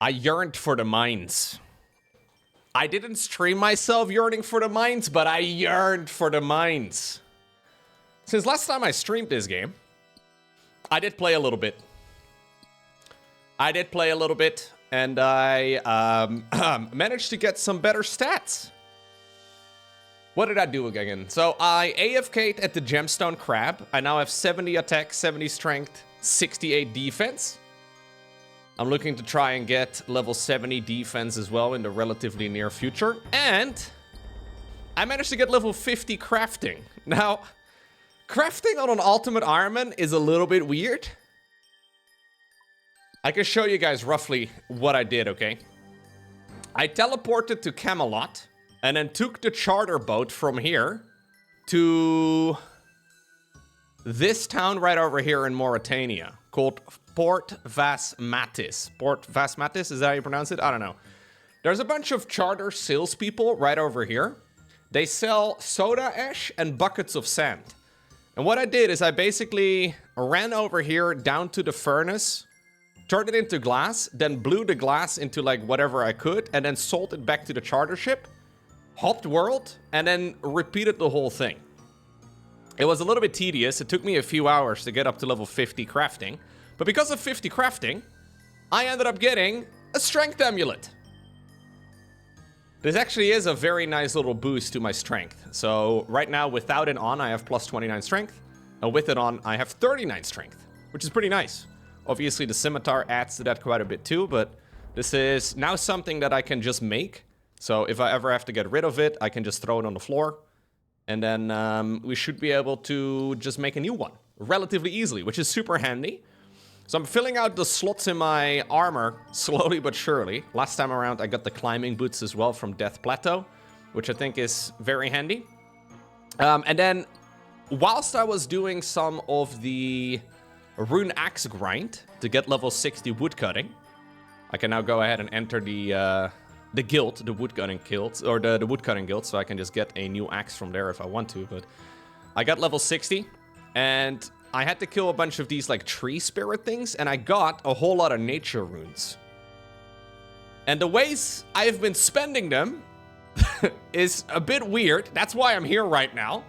I yearned for the mines. I didn't stream myself yearning for the mines, but I yearned for the mines. Since last time I streamed this game, I did play a little bit. And I managed to get some better stats. What did I do again? So I AFK'd at the Gemstone Crab. I now have 70 attack, 70 strength, 68 defense. I'm looking to try and get level 70 defense as well in the relatively near future. And I managed to get level 50 crafting. Now, crafting on an Ultimate Ironman is a little bit weird. I can show you guys roughly what I did, okay? I teleported to Camelot and then took the charter boat from here to this town right over here in Mauritania called Port Vas Matis. Port Vas Matis, is that how you pronounce it? I don't know. There's a bunch of charter salespeople right over here. They sell soda ash and buckets of sand. And what I did is I basically ran over here down to the furnace, turned it into glass, then blew the glass into like whatever I could, and then sold it back to the charter ship, hopped world, and then repeated the whole thing. It was a little bit tedious. It took me a few hours to get up to level 50 crafting. But because of 50 crafting, I ended up getting a strength amulet. This actually is a very nice little boost to my strength. So right now, without it on, I have plus 29 strength. And with it on, I have 39 strength, which is pretty nice. Obviously, the scimitar adds to that quite a bit too, but this is now something that I can just make. So if I ever have to get rid of it, I can just throw it on the floor. And then we should be able to just make a new one relatively easily, which is super handy. So I'm filling out the slots in my armor slowly but surely. Last time around, I got the climbing boots as well from Death Plateau, which I think is very handy. And then whilst I was doing some of the rune axe grind to get level 60 woodcutting, I can now go ahead and enter the guild, the woodcutting guild, or the woodcutting guild, so I can just get a new axe from there if I want to. But I got level 60, and I had to kill a bunch of these like tree spirit things, and I got a whole lot of nature runes. And the ways I've been spending them is a bit weird. That's why I'm here right now.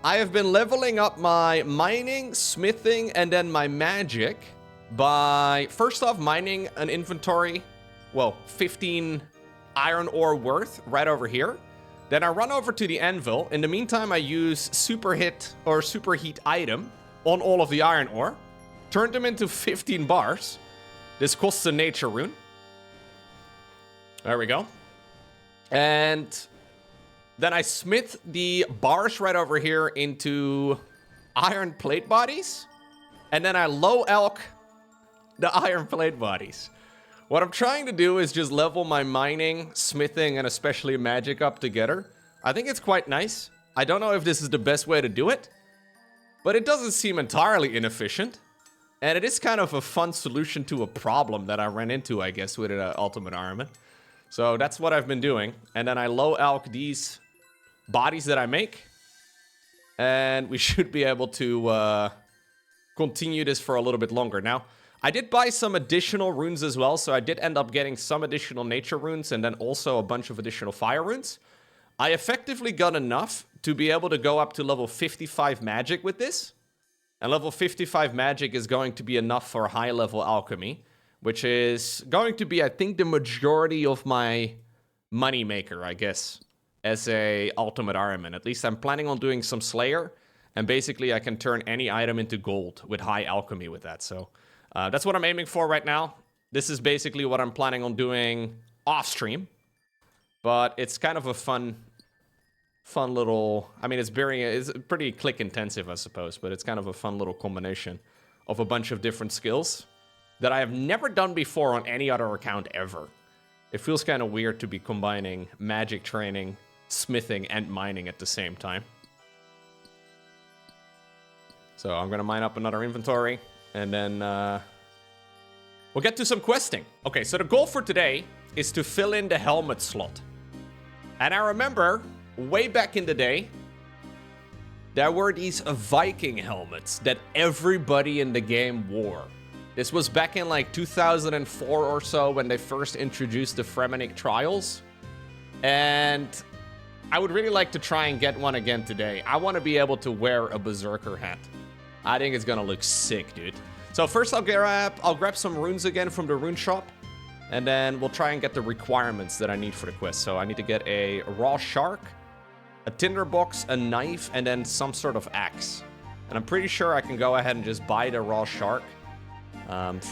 I have been leveling up my mining, smithing, and then my magic by, first off, mining an inventory, well, 15 iron ore worth right over here. Then I run over to the anvil. In the meantime, I use superheat item on all of the iron ore. Turned them into 15 bars. This costs a nature rune. There we go. And then I smith the bars right over here into iron plate bodies. And then I low elk the iron plate bodies. What I'm trying to do is just level my mining, smithing, and especially magic up together. I think it's quite nice. I don't know if this is the best way to do it, but it doesn't seem entirely inefficient. And it is kind of a fun solution to a problem that I ran into, I guess, with Ultimate Ironman. So that's what I've been doing. And then I low elk these bodies that I make. And we should be able to continue this for a little bit longer. Now, I did buy some additional runes as well, so I did end up getting some additional nature runes and then also a bunch of additional fire runes. I effectively got enough to be able to go up to level 55 magic with this. And level 55 magic is going to be enough for high level alchemy, which is going to be, I think, the majority of my money maker, I guess, as a Ultimate Ironman. At least I'm planning on doing some Slayer, and basically I can turn any item into gold with high alchemy with that. So that's what I'm aiming for right now. This is basically what I'm planning on doing off stream, but it's kind of a fun little, I mean, it's pretty click intensive, I suppose, but it's kind of a fun little combination of a bunch of different skills that I have never done before on any other account ever. It feels kind of weird to be combining magic training, smithing, and mining at the same time. So I'm gonna mine up another inventory, and then we'll get to some questing. Okay, so the goal for today is to fill in the helmet slot. And I remember way back in the day, there were these Viking helmets that everybody in the game wore. This was back in like 2004 or so when they first introduced the Fremennik trials. And I would really like to try and get one again today. I want to be able to wear a berserker hat. I think it's gonna look sick, dude. So first I'll grab some runes again from the rune shop. And then we'll try and get the requirements that I need for the quest. So I need to get a raw shark, a tinderbox, a knife, and then some sort of axe. And I'm pretty sure I can go ahead and just buy the raw shark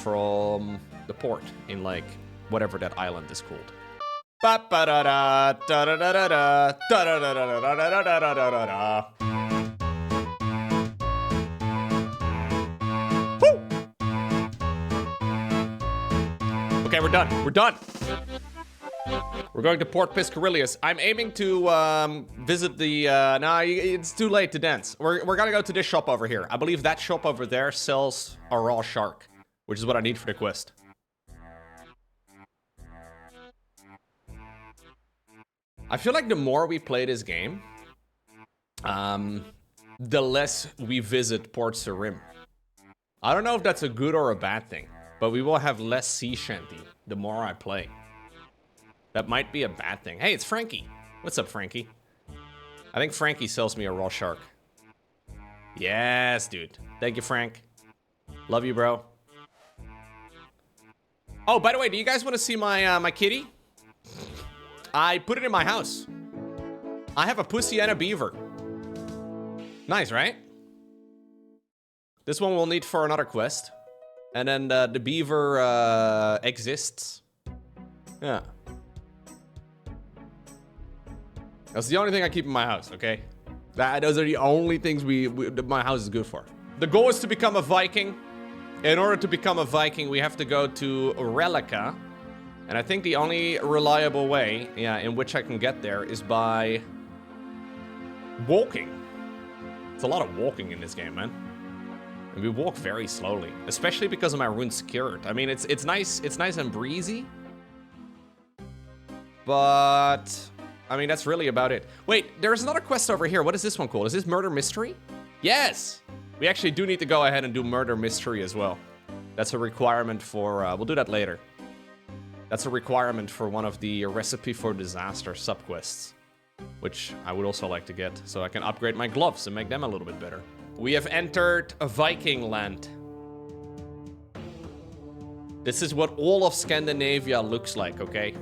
from the port in like whatever that island is called. Okay, we're done. We're done. We're going to Port Piscarilius. I'm aiming to visit the... nah, it's too late to dance. We're gonna go to this shop over here. I believe that shop over there sells a raw shark, which is what I need for the quest. I feel like the more we play this game, the less we visit Port Sarim. I don't know if that's a good or a bad thing, but we will have less sea shanty the more I play. That might be a bad thing. Hey, it's Frankie. What's up, Frankie? I think Frankie sells me a raw shark. Yes, dude. Thank you, Frank. Love you, bro. Oh, by the way, do you guys want to see my my kitty? I put it in my house. I have a pussy and a beaver. Nice, right? This one we'll need for another quest. And then the beaver exists. Yeah. That's the only thing I keep in my house, okay? Those are the only things my house is good for. The goal is to become a Viking. In order to become a Viking, we have to go to Rellekka. And I think the only reliable way, in which I can get there is by walking. It's a lot of walking in this game, man. And we walk very slowly, especially because of my rune skirt. I mean, it's nice and breezy. But I mean, that's really about it. Wait, there's another quest over here. What is this one called? Is this Murder Mystery? Yes! We actually do need to go ahead and do Murder Mystery as well. That's a requirement for, we'll do that later. That's a requirement for one of the Recipe for Disaster subquests, which I would also like to get, so I can upgrade my gloves and make them a little bit better. We have entered a Viking land. This is what all of Scandinavia looks like, okay?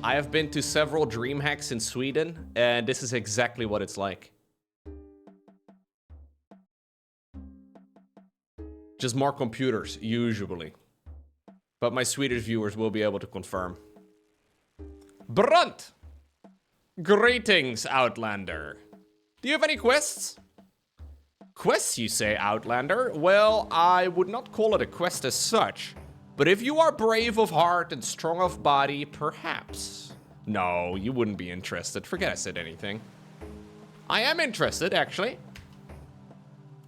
I have been to several dream hacks in Sweden, and this is exactly what it's like. Just more computers, usually. But my Swedish viewers will be able to confirm. Brunt! Greetings, Outlander. Do you have any quests? Quests, you say, Outlander? Well, I would not call it a quest as such. But if you are brave of heart and strong of body, perhaps. No, you wouldn't be interested. Forget I said anything. I am interested, actually.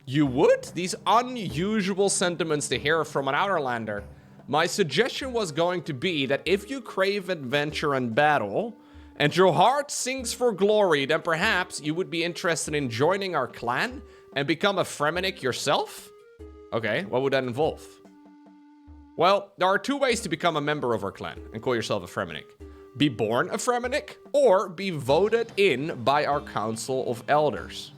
You would? These unusual sentiments to hear from an Outlander. My suggestion was going to be that if you crave adventure and battle, and your heart sings for glory, then perhaps you would be interested in joining our clan and become a Fremennik yourself? Okay, what would that involve? Well, there are two ways to become a member of our clan and call yourself a Fremennik. Be born a Fremennik, or be voted in by our Council of Elders.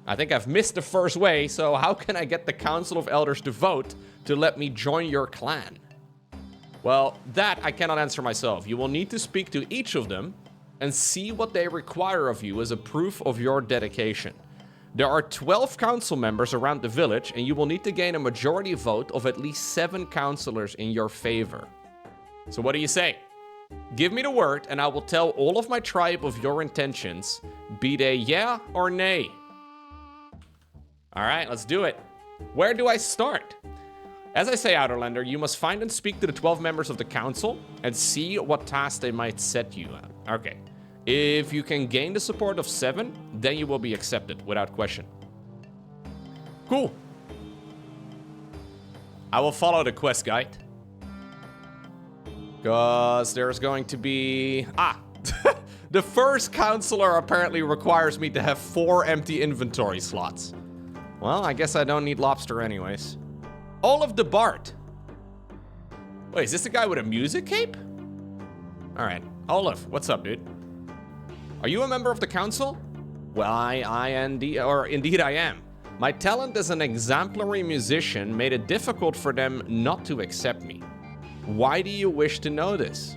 I think I've missed the first way, so how can I get the Council of Elders to vote to let me join your clan? Well, that I cannot answer myself. You will need to speak to each of them and see what they require of you as a proof of your dedication. There are 12 council members around the village, and you will need to gain a majority vote of at least 7 councillors in your favor. So what do you say? Give me the word, and I will tell all of my tribe of your intentions, be they yeah or nay. All right, let's do it. Where do I start? As I say, Outlander, you must find and speak to the 12 members of the council and see what task they might set you on. Okay. If you can gain the support of 7, then you will be accepted without question. Cool. I will follow the quest guide. Because there's going to be... The first counselor apparently requires me to have 4 empty inventory slots. Well, I guess I don't need lobster anyways. Olaf de Bart. Wait, is this the guy with a music cape? All right. Olaf, what's up, dude? Are you a member of the council? Well, indeed I am. My talent as an exemplary musician made it difficult for them not to accept me. Why do you wish to know this?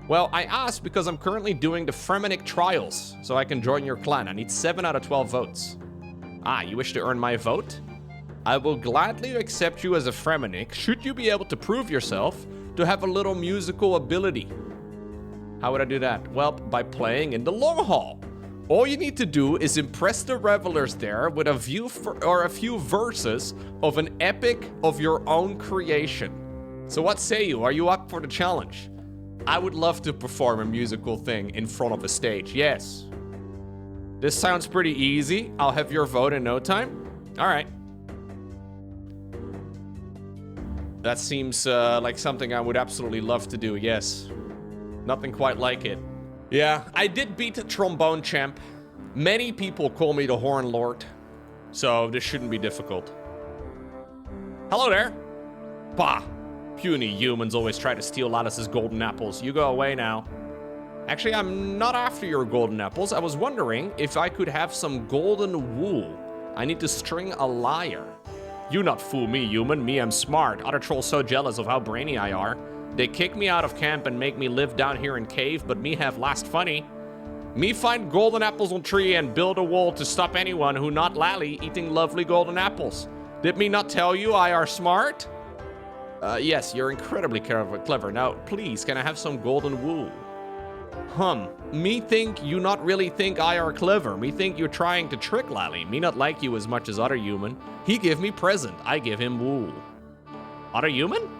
Well, I asked because I'm currently doing the Fremennik trials, so I can join your clan. I need 7 out of 12 votes. Ah, you wish to earn my vote? I will gladly accept you as a Fremennik should you be able to prove yourself to have a little musical ability. How would I do that? Well, by playing in the long hall. All you need to do is impress the revelers there with a few verses of an epic of your own creation. So what say you? Are you up for the challenge? I would love to perform a musical thing in front of a stage, yes. This sounds pretty easy. I'll have your vote in no time. All right. That seems like something I would absolutely love to do, yes. Nothing quite like it. Yeah, I did beat the trombone champ. Many people call me the Horn Lord, so this shouldn't be difficult. Hello there. Bah, puny humans always try to steal Alice's golden apples. You go away now. Actually, I'm not after your golden apples. I was wondering if I could have some golden wool. I need to string a lyre. You not fool me, human. Me, I'm smart. Other trolls so jealous of how brainy I are. They kick me out of camp and make me live down here in cave, but me have last funny. Me find golden apples on tree and build a wall to stop anyone who not lally eating lovely golden apples. Did me not tell you I are smart? Yes, you're incredibly clever. Now, please, can I have some golden wool? Me think you not really think I are clever. Me think you're trying to trick Lally. Me not like you as much as other human. He give me present. I give him wool. Other human?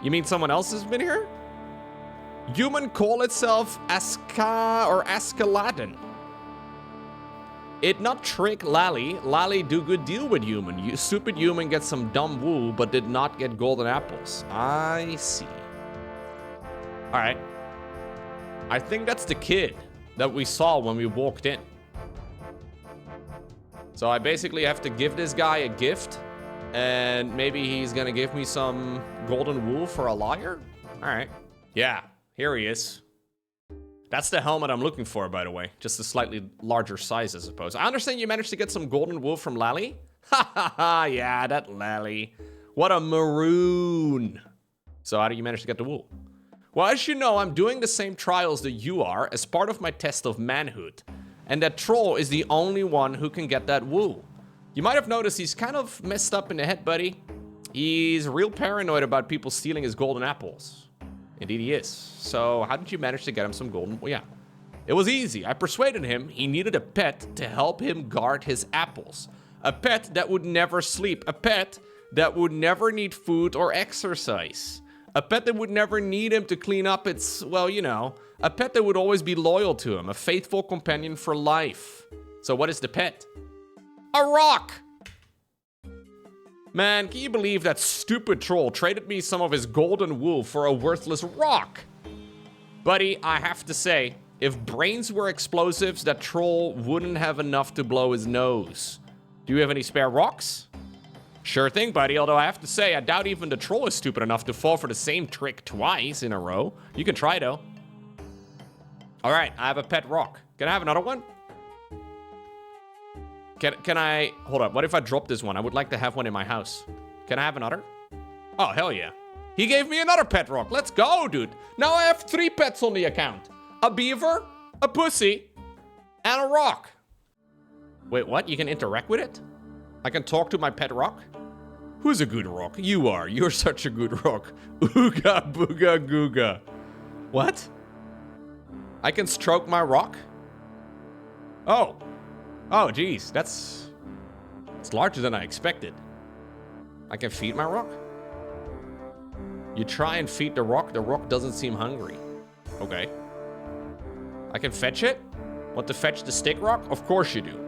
You mean someone else has been here? Human call itself Aska or Askaladin. It not trick Lally. Lally do good deal with human. You stupid human get some dumb wool, but did not get golden apples. I see. All right. I think that's the kid that we saw when we walked in. So I basically have to give this guy a gift, and maybe he's gonna give me some golden wool for a lyre? All right. Yeah, here he is. That's the helmet I'm looking for, by the way. Just a slightly larger size, I suppose. I understand you managed to get some golden wool from Lally. Ha ha ha, yeah, that Lally. What a maroon. So how do you manage to get the wool? Well, as you know, I'm doing the same trials that you are as part of my test of manhood. And that troll is the only one who can get that wool. You might have noticed he's kind of messed up in the head, buddy. He's real paranoid about people stealing his golden apples. Indeed he is. So how did you manage to get him some golden? Well, yeah. It was easy. I persuaded him he needed a pet to help him guard his apples. A pet that would never sleep. A pet that would never need food or exercise. A pet that would never need him to clean up its, well, you know, a pet that would always be loyal to him, a faithful companion for life. So what is the pet? A rock! Man, can you believe that stupid troll traded me some of his golden wool for a worthless rock? Buddy, I have to say, if brains were explosives, that troll wouldn't have enough to blow his nose. Do you have any spare rocks? Sure thing, buddy, although I have to say, I doubt even the troll is stupid enough to fall for the same trick twice in a row. You can try, though. All right, I have a pet rock. Can I have another one? Can I... Hold up, what if I drop this one? I would like to have one in my house. Can I have another? Oh, hell yeah. He gave me another pet rock. Let's go, dude. Now I have 3 pets on the account. A beaver, a pussy, and a rock. Wait, what? You can interact with it? I can talk to my pet rock? Who's a good rock? You are. You're such a good rock. Ooga booga googa. What? I can stroke my rock? Oh. Oh, geez. It's larger than I expected. I can feed my rock? You try and feed the rock doesn't seem hungry. Okay. I can fetch it? Want to fetch the stick rock? Of course you do.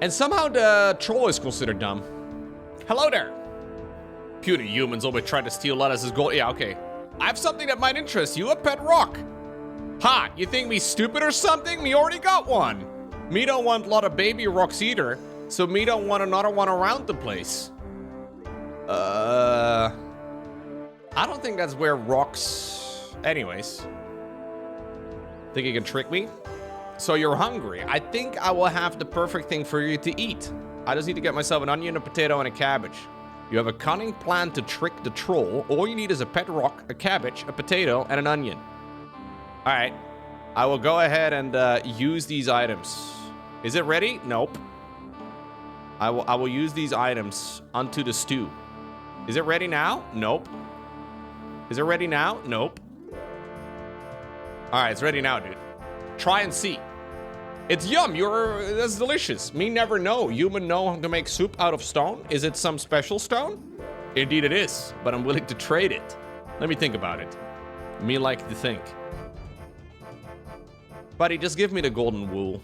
And somehow the troll is considered dumb. Hello there. Puny humans always try to steal lettuce's gold. Yeah, okay. I have something that might interest you, a pet rock. Ha, you think me stupid or something? Me already got one. Me don't want a lot of baby rocks either. So me don't want another one around the place. I don't think that's where rocks... Anyways. Think you can trick me? So you're hungry. I think I will have the perfect thing for you to eat. I just need to get myself an onion, a potato, and a cabbage. You have a cunning plan to trick the troll. All you need is a pet rock, a cabbage, a potato, and an onion. All right. I will go ahead and use these items. Is it ready? Nope. I will use these items onto the stew. Is it ready now? Nope. Is it ready now? Nope. All right, it's ready now, dude. Try and see. It's yum. That's delicious. Me never know. Human know how to make soup out of stone. Is it some special stone? Indeed it is, but I'm willing to trade it. Let me think about it. Me like to think. Buddy, just give me the golden wool.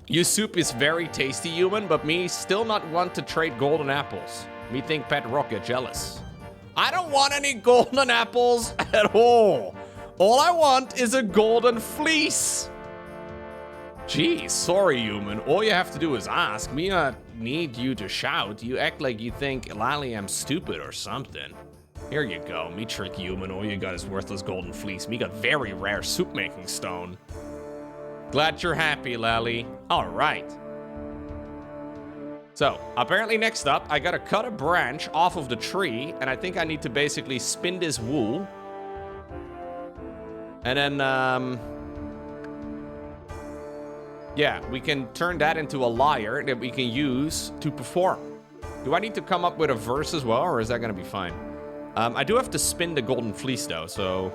Your soup is very tasty, human, but me still not want to trade golden apples. Me think Pet Rock get jealous. I don't want any golden apples at all. All I want is a golden fleece. Geez, sorry, human. All you have to do is ask. Me not need you to shout. You act like you think Lally I'm stupid or something. Here you go. Me trick human. All you got is worthless golden fleece. Me got very rare soup making stone. Glad you're happy, Lally. All right. So, apparently next up, I gotta cut a branch off of the tree, and I think I need to basically spin this wool. And then, yeah, we can turn that into a lyre that we can use to perform. Do I need to come up with a verse as well, or is that gonna be fine? I do have to spin the golden fleece, though, so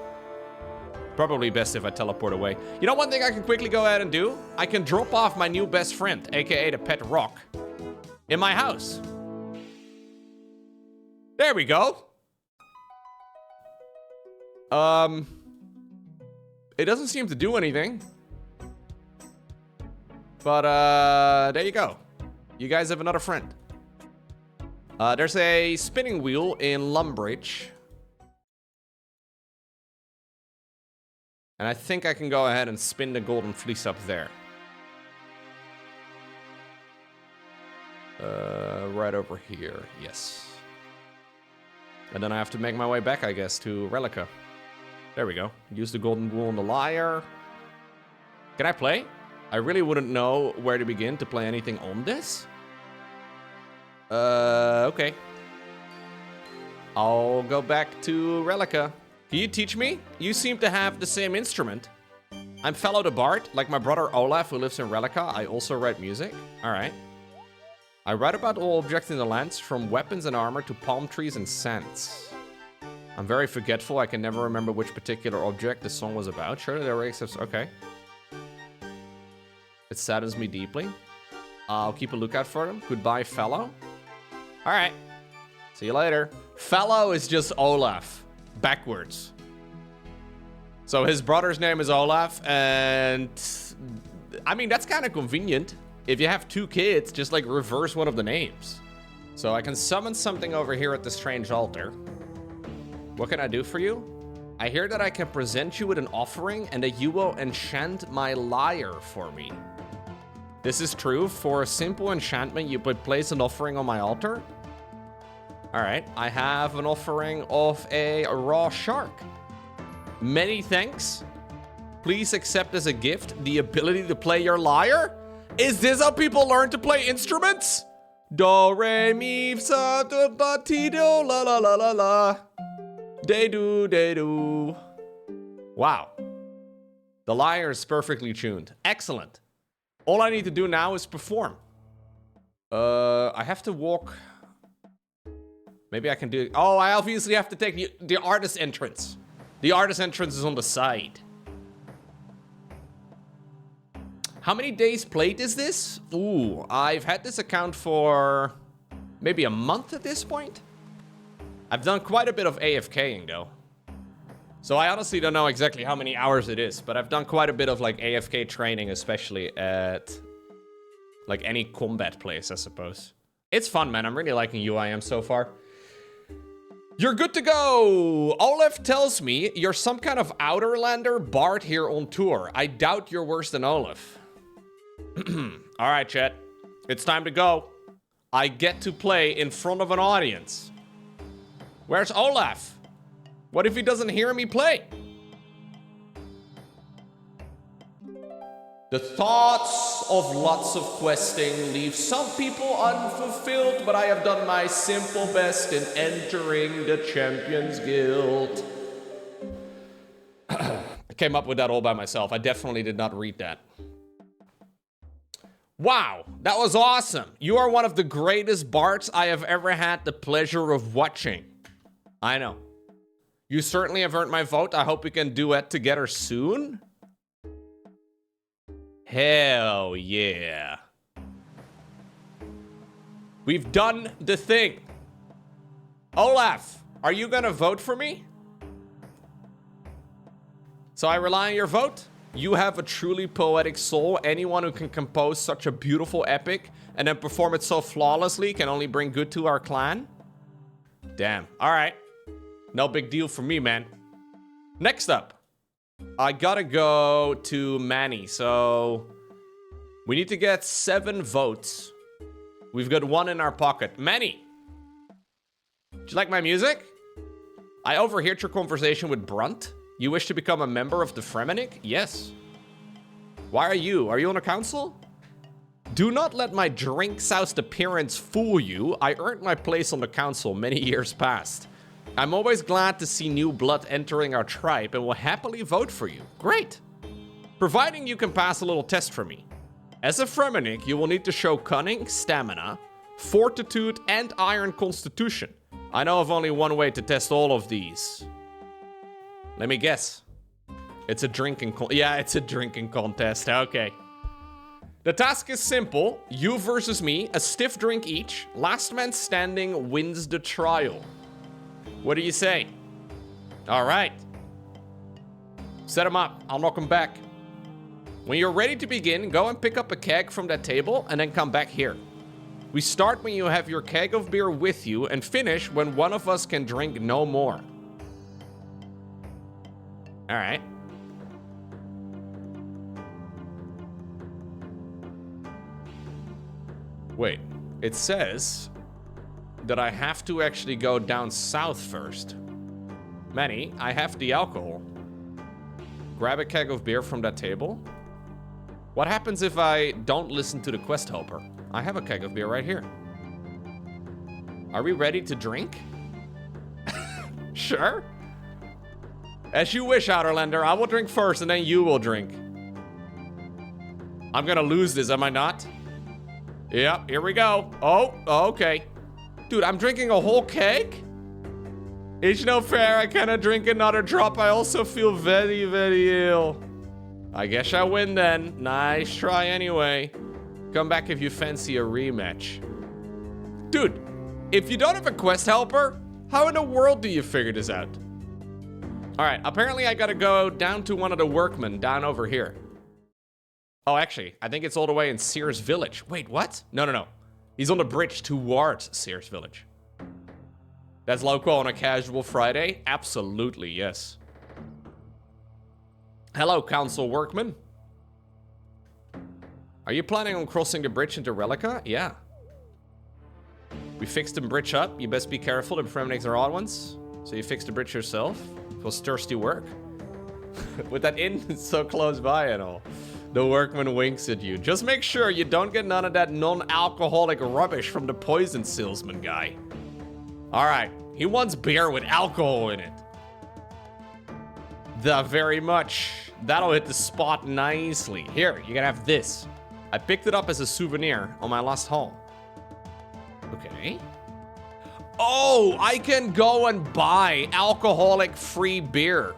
probably best if I teleport away. You know one thing I can quickly go ahead and do? I can drop off my new best friend, aka the pet rock, in my house. There we go. It doesn't seem to do anything. But, there you go. You guys have another friend. There's a spinning wheel in Lumbridge. And I think I can go ahead and spin the golden fleece up there. Right over here, yes. And then I have to make my way back, I guess, to Rellekka. There we go. Use the golden wool on the lyre. Can I play? I really wouldn't know where to begin to play anything on this. Okay. I'll go back to Rellekka. Can you teach me? You seem to have the same instrument. I'm fellow the bard, like my brother Olaf, who lives in Rellekka. I also write music. All right. I write about all objects in the lands, from weapons and armor to palm trees and scents. I'm very forgetful. I can never remember which particular object the song was about. Sure, there were exceptions. Okay. It saddens me deeply. I'll keep a lookout for them. Goodbye, fellow. All right. See you later. Fellow is just Olaf. Backwards. So his brother's name is Olaf, and I mean, that's kind of convenient. If you have two kids, just like reverse one of the names. So I can summon something over here at the strange altar. What can I do for you? I hear that I can present you with an offering and that you will enchant my lyre for me. This is true. For a simple enchantment, you would place an offering on my altar. All right, I have an offering of a raw shark. Many thanks. Please accept as a gift the ability to play your lyre. Is this how people learn to play instruments? Do, re, mi, fa, do, ba, ti, do, la, la, la, la, la. They do, they do. Wow. The lyre is perfectly tuned. Excellent. All I need to do now is perform. I have to walk. Maybe I can do it. Oh, I obviously have to take the artist entrance. The artist entrance is on the side. How many days played is this? Ooh, I've had this account for maybe a month at this point. I've done quite a bit of AFKing though. So I honestly don't know exactly how many hours it is, but I've done quite a bit of like AFK training, especially at like any combat place, I suppose. It's fun, man. I'm really liking UIM so far. You're good to go! Olaf tells me you're some kind of Outerlander bard here on tour. I doubt you're worse than Olaf. All right, chat. It's time to go. I get to play in front of an audience. Where's Olaf? What if he doesn't hear me play? The thoughts of lots of questing leave some people unfulfilled, but I have done my simple best in entering the Champions Guild. I came up with that all by myself. I definitely did not read that. Wow, that was awesome. You are one of the greatest bards I have ever had the pleasure of watching. I know. You certainly have earned my vote. I hope we can duet together soon. Hell yeah. We've done the thing. Olaf, are you gonna vote for me? So I rely on your vote. You have a truly poetic soul. Anyone who can compose such a beautiful epic and then perform it so flawlessly can only bring good to our clan. Damn. All right. No big deal for me, man. Next up, I gotta go to Manny. So we need to get 7 votes. We've got 1 in our pocket. Manny, do you like my music? I overheard your conversation with Brunt. You wish to become a member of the Fremennik? Yes. Why are you? Are you on a council? Do not let my drink-soused appearance fool you. I earned my place on the council many years past. I'm always glad to see new blood entering our tribe and will happily vote for you. Great. Providing you can pass a little test for me. As a Fremennik, you will need to show cunning, stamina, fortitude, and iron constitution. I know of only one way to test all of these. Let me guess. It's a drinking it's a drinking contest. Okay. The task is simple. You versus me, a stiff drink each. Last man standing wins the trial. What do you say? All right. Set him up. I'll knock him back. When you're ready to begin, go and pick up a keg from that table and then come back here. We start when you have your keg of beer with you and finish when one of us can drink no more. All right. Wait, it says that I have to actually go down south first. Manny, I have the alcohol. Grab a keg of beer from that table. What happens if I don't listen to the quest helper? I have a keg of beer right here. Are we ready to drink? Sure. As you wish, Outerlander. I will drink first and then you will drink. I'm gonna lose this, am I not? Yep, here we go. Oh, okay. Dude, I'm drinking a whole keg? It's no fair. I cannot drink another drop. I also feel very, very ill. I guess I win then. Nice try anyway. Come back if you fancy a rematch. Dude, if you don't have a quest helper, how in the world do you figure this out? All right, apparently I gotta go down to one of the workmen down over here. Oh, actually, I think it's all the way in Sears Village. Wait, what? No. He's on the bridge towards Sears Village. That's local on a casual Friday? Absolutely, yes. Hello, council workman. Are you planning on crossing the bridge into Rellekka? Yeah. We fixed the bridge up. You best be careful. The Fremenniks are odd ones. So you fixed the bridge yourself. It was thirsty work. With that inn so close by and all. The workman winks at you. Just make sure you don't get none of that non-alcoholic rubbish from the poison salesman guy. All right. He wants beer with alcohol in it. Very much. That'll hit the spot nicely. Here, you can have this. I picked it up as a souvenir on my last haul. Okay. Oh, I can go and buy alcoholic-free beer.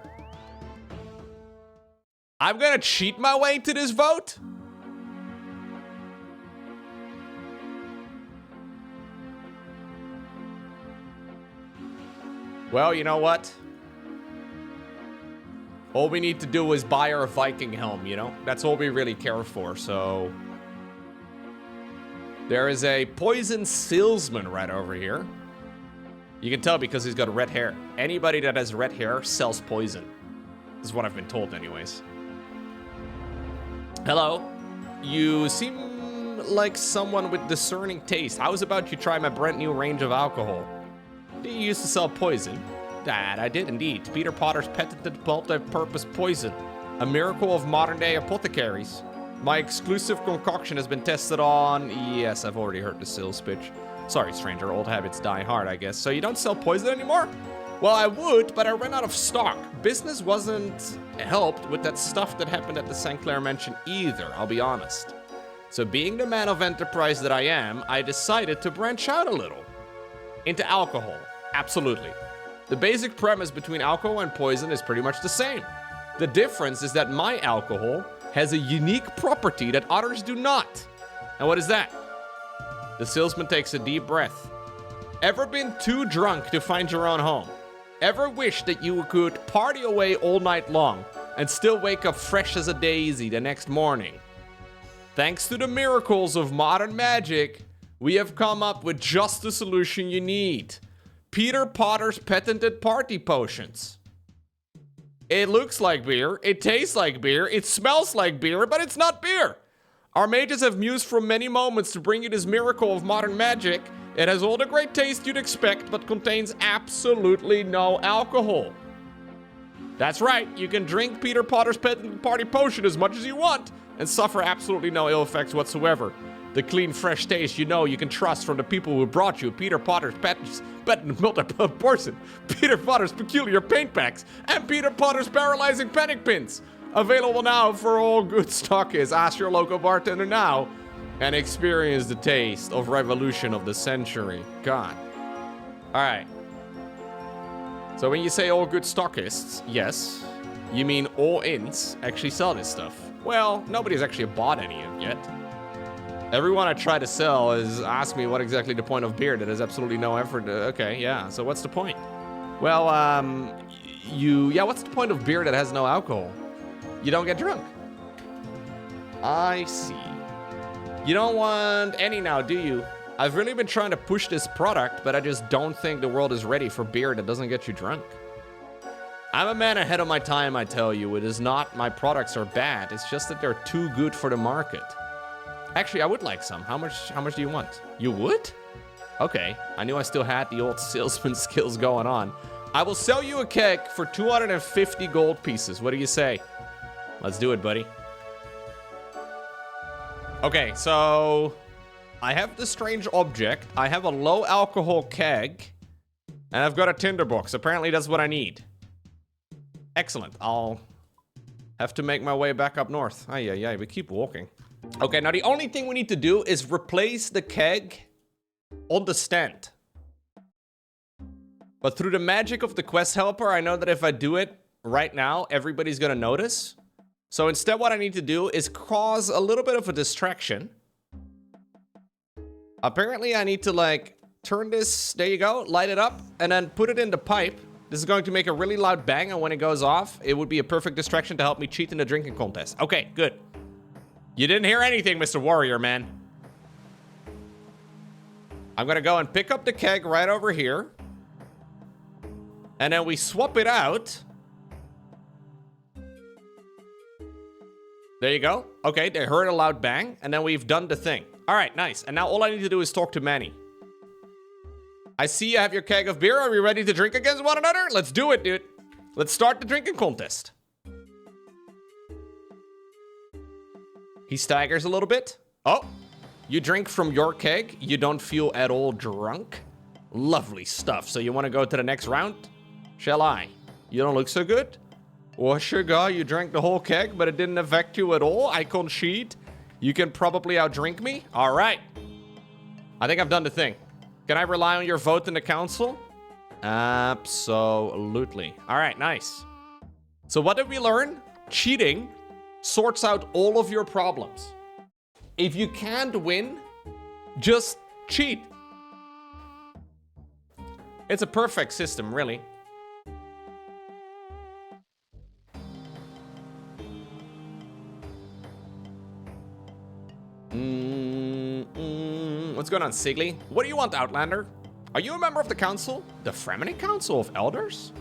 I'm gonna cheat my way to this vote? Well, you know what? All we need to do is buy our Viking helm, you know? That's all we really care for, so... There is a poison salesman right over here. You can tell because he's got red hair. Anybody that has red hair sells poison. This is what I've been told anyways. Hello. You seem like someone with discerning taste. How's about you try my brand new range of alcohol? Do you used to sell poison? That I did indeed. Peter Potter's patented multi-purpose poison. A miracle of modern-day apothecaries. My exclusive concoction has been tested on... Yes, I've already heard the sales pitch. Sorry, stranger. Old habits die hard, I guess. So you don't sell poison anymore? Well, I would, but I ran out of stock. Business wasn't helped with that stuff that happened at the St. Clair Mansion either, I'll be honest. So being the man of enterprise that I am, I decided to branch out a little. Into alcohol. Absolutely. The basic premise between alcohol and poison is pretty much the same. The difference is that my alcohol has a unique property that others do not. And what is that? The salesman takes a deep breath. Ever been too drunk to find your own home? Ever wish that you could party away all night long and still wake up fresh as a daisy the next morning? Thanks to the miracles of modern magic, we have come up with just the solution you need. Peter Potter's patented party potions. It looks like beer, it tastes like beer, it smells like beer, but it's not beer. Our mages have mused from many moments to bring you this miracle of modern magic. It has all the great taste you'd expect, but contains absolutely no alcohol. That's right, you can drink Peter Potter's patented party potion as much as you want and suffer absolutely no ill effects whatsoever. The clean, fresh taste you know you can trust from the people who brought you Peter Potter's patented multi-potion, Peter Potter's peculiar paint packs, and Peter Potter's paralyzing panic pins. Available now for all good stockists. Ask your local bartender now and experience the taste of revolution of the century. God. All right. So when you say all good stockists, yes, you mean all inns actually sell this stuff. Well, nobody's actually bought any of it yet. Everyone I try to sell is ask me what exactly the point of beer that has absolutely no effort. Okay, yeah. So what's the point? Well, what's the point of beer that has no alcohol? You don't get drunk. I see. You don't want any now, do you? I've really been trying to push this product, but I just don't think the world is ready for beer that doesn't get you drunk. I'm a man ahead of my time, I tell you. It is not my products are bad. It's just that they're too good for the market. Actually, I would like some. How much do you want? You would? Okay. I knew I still had the old salesman skills going on. I will sell you a keg for 250 gold pieces. What do you say? Let's do it, buddy. Okay, so I have the strange object. I have a low alcohol keg, and I've got a tinderbox. Apparently, that's what I need. Excellent. I'll have to make my way back up north. Ay, we keep walking. Okay, now the only thing we need to do is replace the keg on the stand. But through the magic of the quest helper, I know that if I do it right now, everybody's gonna notice. So instead, what I need to do is cause a little bit of a distraction. Apparently, I need to, like, turn this, there you go, light it up, and then put it in the pipe. This is going to make a really loud bang, and when it goes off, it would be a perfect distraction to help me cheat in the drinking contest. Okay, good. You didn't hear anything, Mr. Warrior, man. I'm gonna go and pick up the keg right over here. And then we swap it out. There you go. Okay, they heard a loud bang, and then we've done the thing. All right, nice. And now all I need to do is talk to Manny. I see you have your keg of beer. Are we ready to drink against one another? Let's do it, dude. Let's start the drinking contest. He staggers a little bit. Oh, you drink from your keg. You don't feel at all drunk. Lovely stuff. So you want to go to the next round? Shall I? You don't look so good? Well, sugar, you drank the whole keg, but it didn't affect you at all. I concede. You can probably outdrink me. All right. I think I've done the thing. Can I rely on your vote in the council? Absolutely. All right, nice. So what did we learn? Cheating sorts out all of your problems. If you can't win, just cheat. It's a perfect system, really. What's going on, Sigley? What do you want, Outlander? Are you a member of the council? The Fremennik Council of Elders?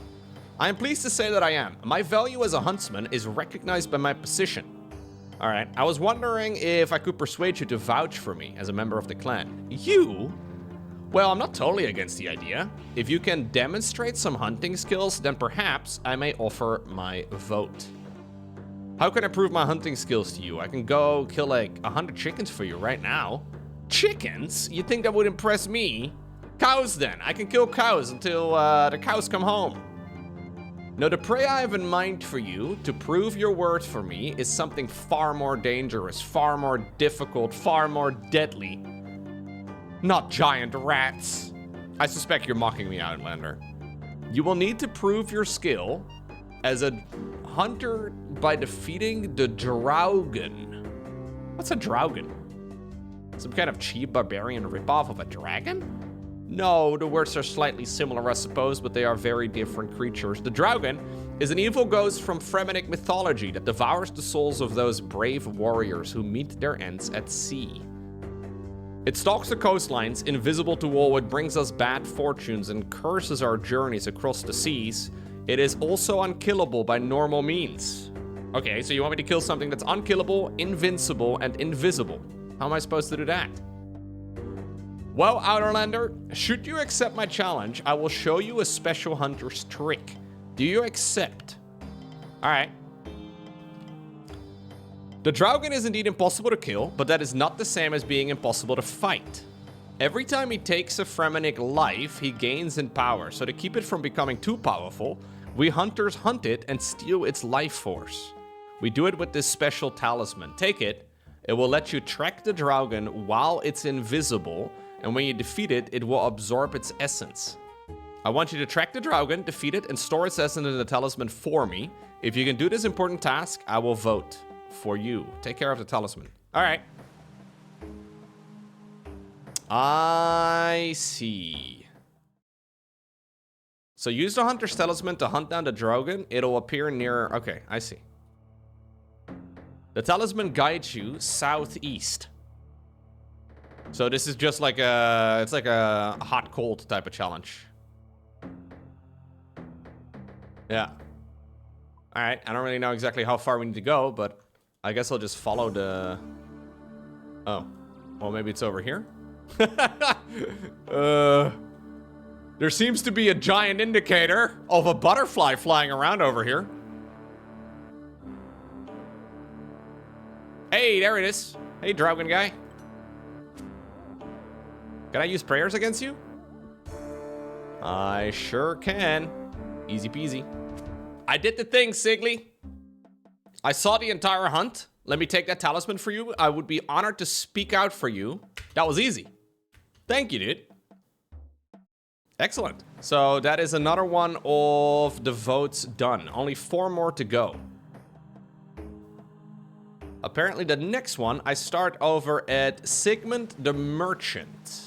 I am pleased to say that I am. My value as a huntsman is recognized by my position. All right. I was wondering if I could persuade you to vouch for me as a member of the clan. You? Well, I'm not totally against the idea. If you can demonstrate some hunting skills, then perhaps I may offer my vote. How can I prove my hunting skills to you? I can go kill like 100 chickens for you right now. Chickens? You think that would impress me? Cows then. I can kill cows until the cows come home. No, the prey I have in mind for you to prove your worth for me is something far more dangerous, far more difficult, far more deadly. Not giant rats. I suspect you're mocking me, Outlander. You will need to prove your skill as a hunter by defeating the Draugen. What's a Draugen? Some kind of cheap barbarian ripoff of a dragon? No, the words are slightly similar, I suppose, but they are very different creatures. The Draugen is an evil ghost from Fremennik mythology that devours the souls of those brave warriors who meet their ends at sea. It stalks the coastlines, invisible to all. It brings us bad fortunes and curses our journeys across the seas. It is also unkillable by normal means. Okay, so you want me to kill something that's unkillable, invincible, and invisible. How am I supposed to do that? Well, Outerlander, should you accept my challenge, I will show you a special hunter's trick. Do you accept? All right. The Draugen is indeed impossible to kill, but that is not the same as being impossible to fight. Every time he takes a Fremennik life, he gains in power. So to keep it from becoming too powerful, we hunters hunt it and steal its life force. We do it with this special talisman. Take it. It will let you track the Draugen while it's invisible, and when you defeat it, it will absorb its essence. I want you to track the Draugen, defeat it, and store its essence in the talisman for me. If you can do this important task, I will vote for you. Take care of the talisman. All right. I see. So use the hunter's talisman to hunt down the Draugen. It'll appear near... Okay, I see. The talisman guides you southeast. So this is just like a... It's like a hot-cold type of challenge. Yeah. Alright, I don't really know exactly how far we need to go, but I guess I'll just follow the... Oh. Well, maybe it's over here? There seems to be a giant indicator of a butterfly flying around over here. Hey, there it is. Hey, Draugen guy. Can I use prayers against you? I sure can. Easy peasy. I did the thing, Sigly. I saw the entire hunt. Let me take that talisman for you. I would be honored to speak out for you. That was easy. Thank you, dude. Excellent. So that is another one of the votes done. Only 4 more to go. Apparently the next one, I start over at Sigmund the Merchant.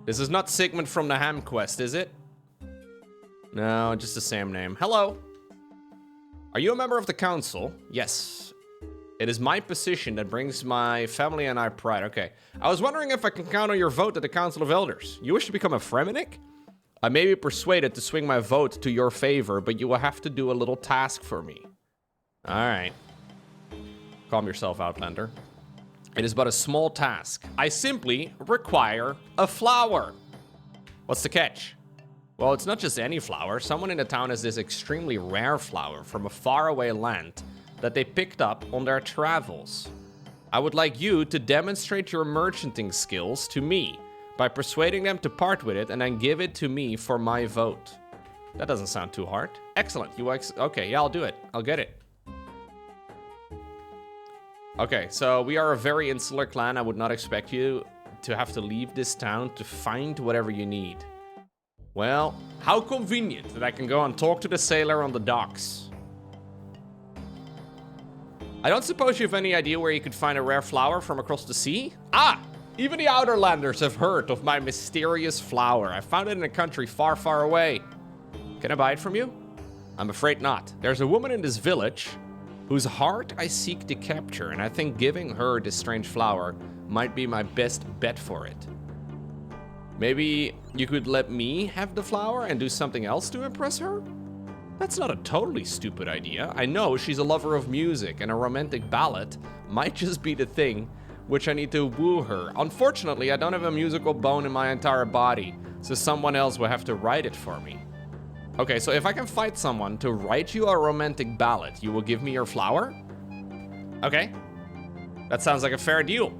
This is not Sigmund from the Ham Quest, is it? No, just the same name. Hello. Are you a member of the council? Yes. It is my position that brings my family and I pride. Okay. I was wondering if I can count on your vote at the Council of Elders. You wish to become a Fremennik? I may be persuaded to swing my vote to your favor, but you will have to do a little task for me. Alright. Calm yourself, Outlander. It is but a small task. I simply require a flower. What's the catch? Well, it's not just any flower. Someone in the town has this extremely rare flower from a faraway land that they picked up on their travels. I would like you to demonstrate your merchanting skills to me by persuading them to part with it and then give it to me for my vote. That doesn't sound too hard. Excellent. Okay, yeah, I'll do it. I'll get it. Okay, so we are a very insular clan. I would not expect you to have to leave this town to find whatever you need. Well, how convenient that I can go and talk to the sailor on the docks. I don't suppose you have any idea where you could find a rare flower from across the sea? Ah! Even the Outerlanders have heard of my mysterious flower. I found it in a country far, far away. Can I buy it from you? I'm afraid not. There's a woman in this village whose heart I seek to capture, and I think giving her this strange flower might be my best bet for it. Maybe you could let me have the flower and do something else to impress her? That's not a totally stupid idea. I know she's a lover of music, and a romantic ballad might just be the thing which I need to woo her. Unfortunately, I don't have a musical bone in my entire body, so someone else will have to write it for me. Okay, so if I can find someone to write you a romantic ballad, you will give me your flower? Okay. That sounds like a fair deal.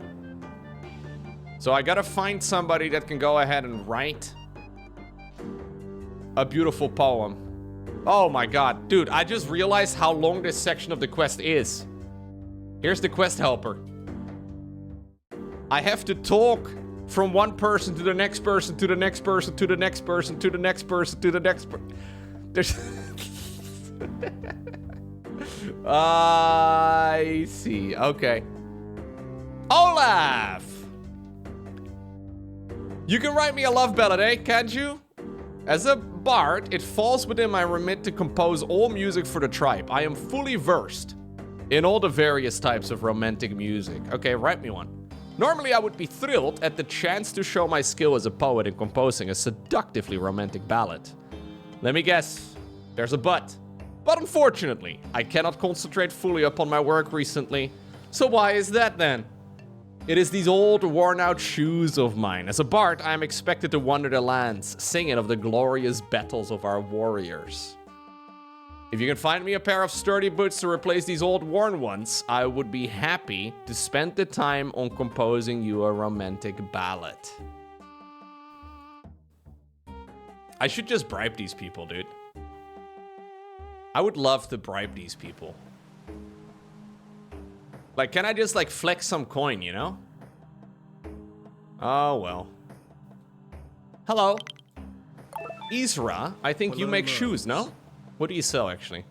So I gotta find somebody that can go ahead and write a beautiful poem. Oh my god. Dude, I just realized how long this section of the quest is. Here's the quest helper. I have to talk from one person to the next person, to the next person, to the next person, to the next person, to the next person. There's... I see. Okay. Olaf! You can write me a love ballad, eh? Can't you? As a bard, it falls within my remit to compose all music for the tribe. I am fully versed in all the various types of romantic music. Okay, write me one. Normally, I would be thrilled at the chance to show my skill as a poet in composing a seductively romantic ballad. Let me guess. There's a but. But unfortunately, I cannot concentrate fully upon my work recently. So why is that then? It is these old, worn-out shoes of mine. As a bard, I am expected to wander the lands, singing of the glorious battles of our warriors. If you can find me a pair of sturdy boots to replace these old worn ones, I would be happy to spend the time on composing you a romantic ballad. I should just bribe these people, dude. I would love to bribe these people. Like, can I just, like, flex some coin, you know? Oh, well. Hello. Isra, I think you make shoes, no? What do you sell, actually?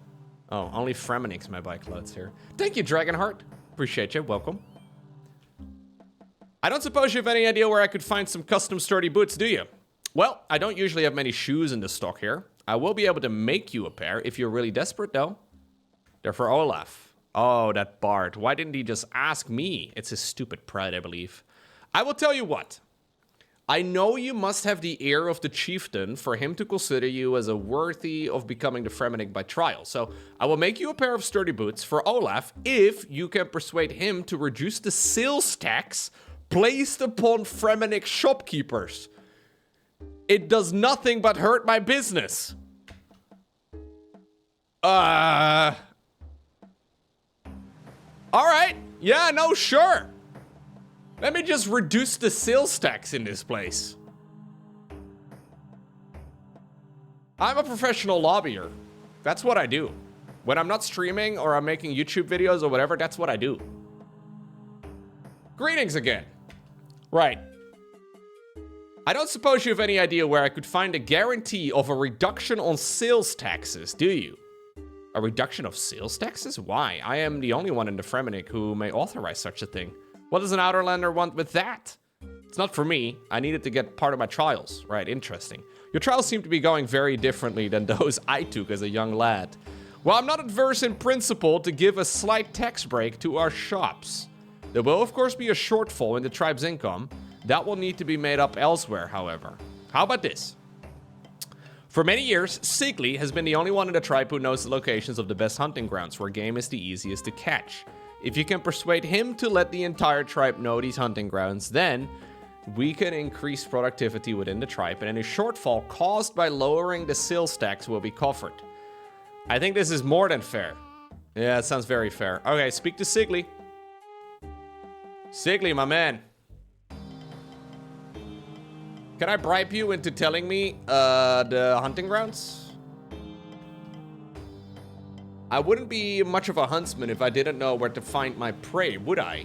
Oh, only Fremenniks may buy clothes here. Thank you, Dragonheart. Appreciate you. Welcome. I don't suppose you have any idea where I could find some custom sturdy boots, do you? Well, I don't usually have many shoes in the stock here. I will be able to make you a pair if you're really desperate, though. They're for Olaf. Oh, that bard. Why didn't he just ask me? It's his stupid pride, I believe. I will tell you what. I know you must have the ear of the chieftain for him to consider you as a worthy of becoming the Fremennik by trial. So I will make you a pair of sturdy boots for Olaf if you can persuade him to reduce the sales tax placed upon Fremennik shopkeepers. It does nothing but hurt my business. All right. Yeah, no, sure. Let me just reduce the sales tax in this place. I'm a professional lobbyer. That's what I do. When I'm not streaming or I'm making YouTube videos or whatever, that's what I do. Greetings again. Right. I don't suppose you have any idea where I could find a guarantee of a reduction on sales taxes, do you? A reduction of sales taxes? Why? I am the only one in the Fremennik who may authorize such a thing. What does an Outerlander want with that? It's not for me. I needed to get part of my trials. Right, interesting. Your trials seem to be going very differently than those I took as a young lad. Well, I'm not adverse in principle to give a slight tax break to our shops. There will, of course, be a shortfall in the tribe's income. That will need to be made up elsewhere, however. How about this? For many years, Sigli has been the only one in the tribe who knows the locations of the best hunting grounds where game is the easiest to catch. If you can persuade him to let the entire tribe know these hunting grounds, then we can increase productivity within the tribe, and any shortfall caused by lowering the sales tax will be covered. I think this is more than fair. Yeah, it sounds very fair. Okay, speak to Sigli. Sigli, my man. Can I bribe you into telling me the hunting grounds? I wouldn't be much of a huntsman if I didn't know where to find my prey, would I?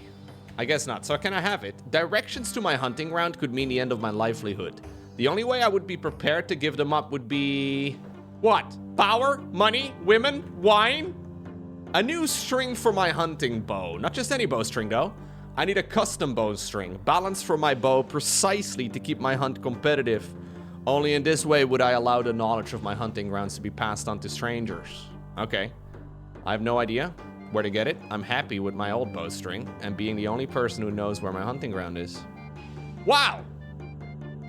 I guess not. So can I have it? Directions to my hunting ground could mean the end of my livelihood. The only way I would be prepared to give them up would be... what? Power? Money? Women? Wine? A new string for my hunting bow. Not just any bowstring, though. I need a custom bowstring, balanced for my bow precisely to keep my hunt competitive. Only in this way would I allow the knowledge of my hunting grounds to be passed on to strangers. Okay. I have no idea where to get it. I'm happy with my old bowstring and being the only person who knows where my hunting ground is. Wow!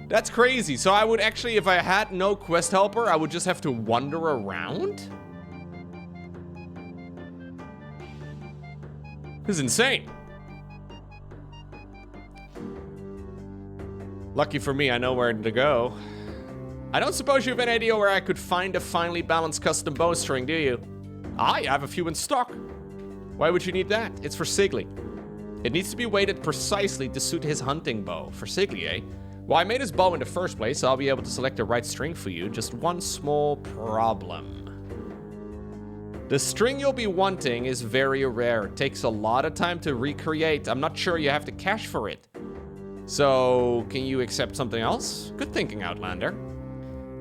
That's crazy. So I would actually, if I had no quest helper, I would just have to wander around? This is insane. Lucky for me, I know where to go. I don't suppose you have any idea where I could find a finely balanced custom bowstring, do you? I have a few in stock. Why would you need that? It's for Sigly. It needs to be weighted precisely to suit his hunting bow. For Sigly, eh? Well, I made his bow in the first place, so I'll be able to select the right string for you. Just one small problem. The string you'll be wanting is very rare. It takes a lot of time to recreate. I'm not sure you have to cash for it. So, can you accept something else? Good thinking, Outlander.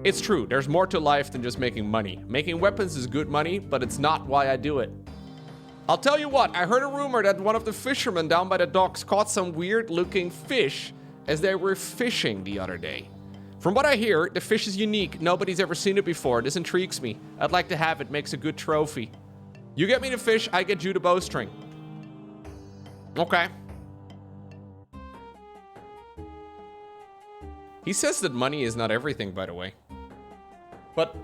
It's true, there's more to life than just making money. Making weapons is good money, but it's not why I do it. I'll tell you what, I heard a rumor that one of the fishermen down by the docks caught some weird-looking fish as they were fishing the other day. From what I hear, the fish is unique. Nobody's ever seen it before. This intrigues me. I'd like to have it. Makes a good trophy. You get me the fish, I get you the bowstring. Okay. He says that money is not everything, by the way. But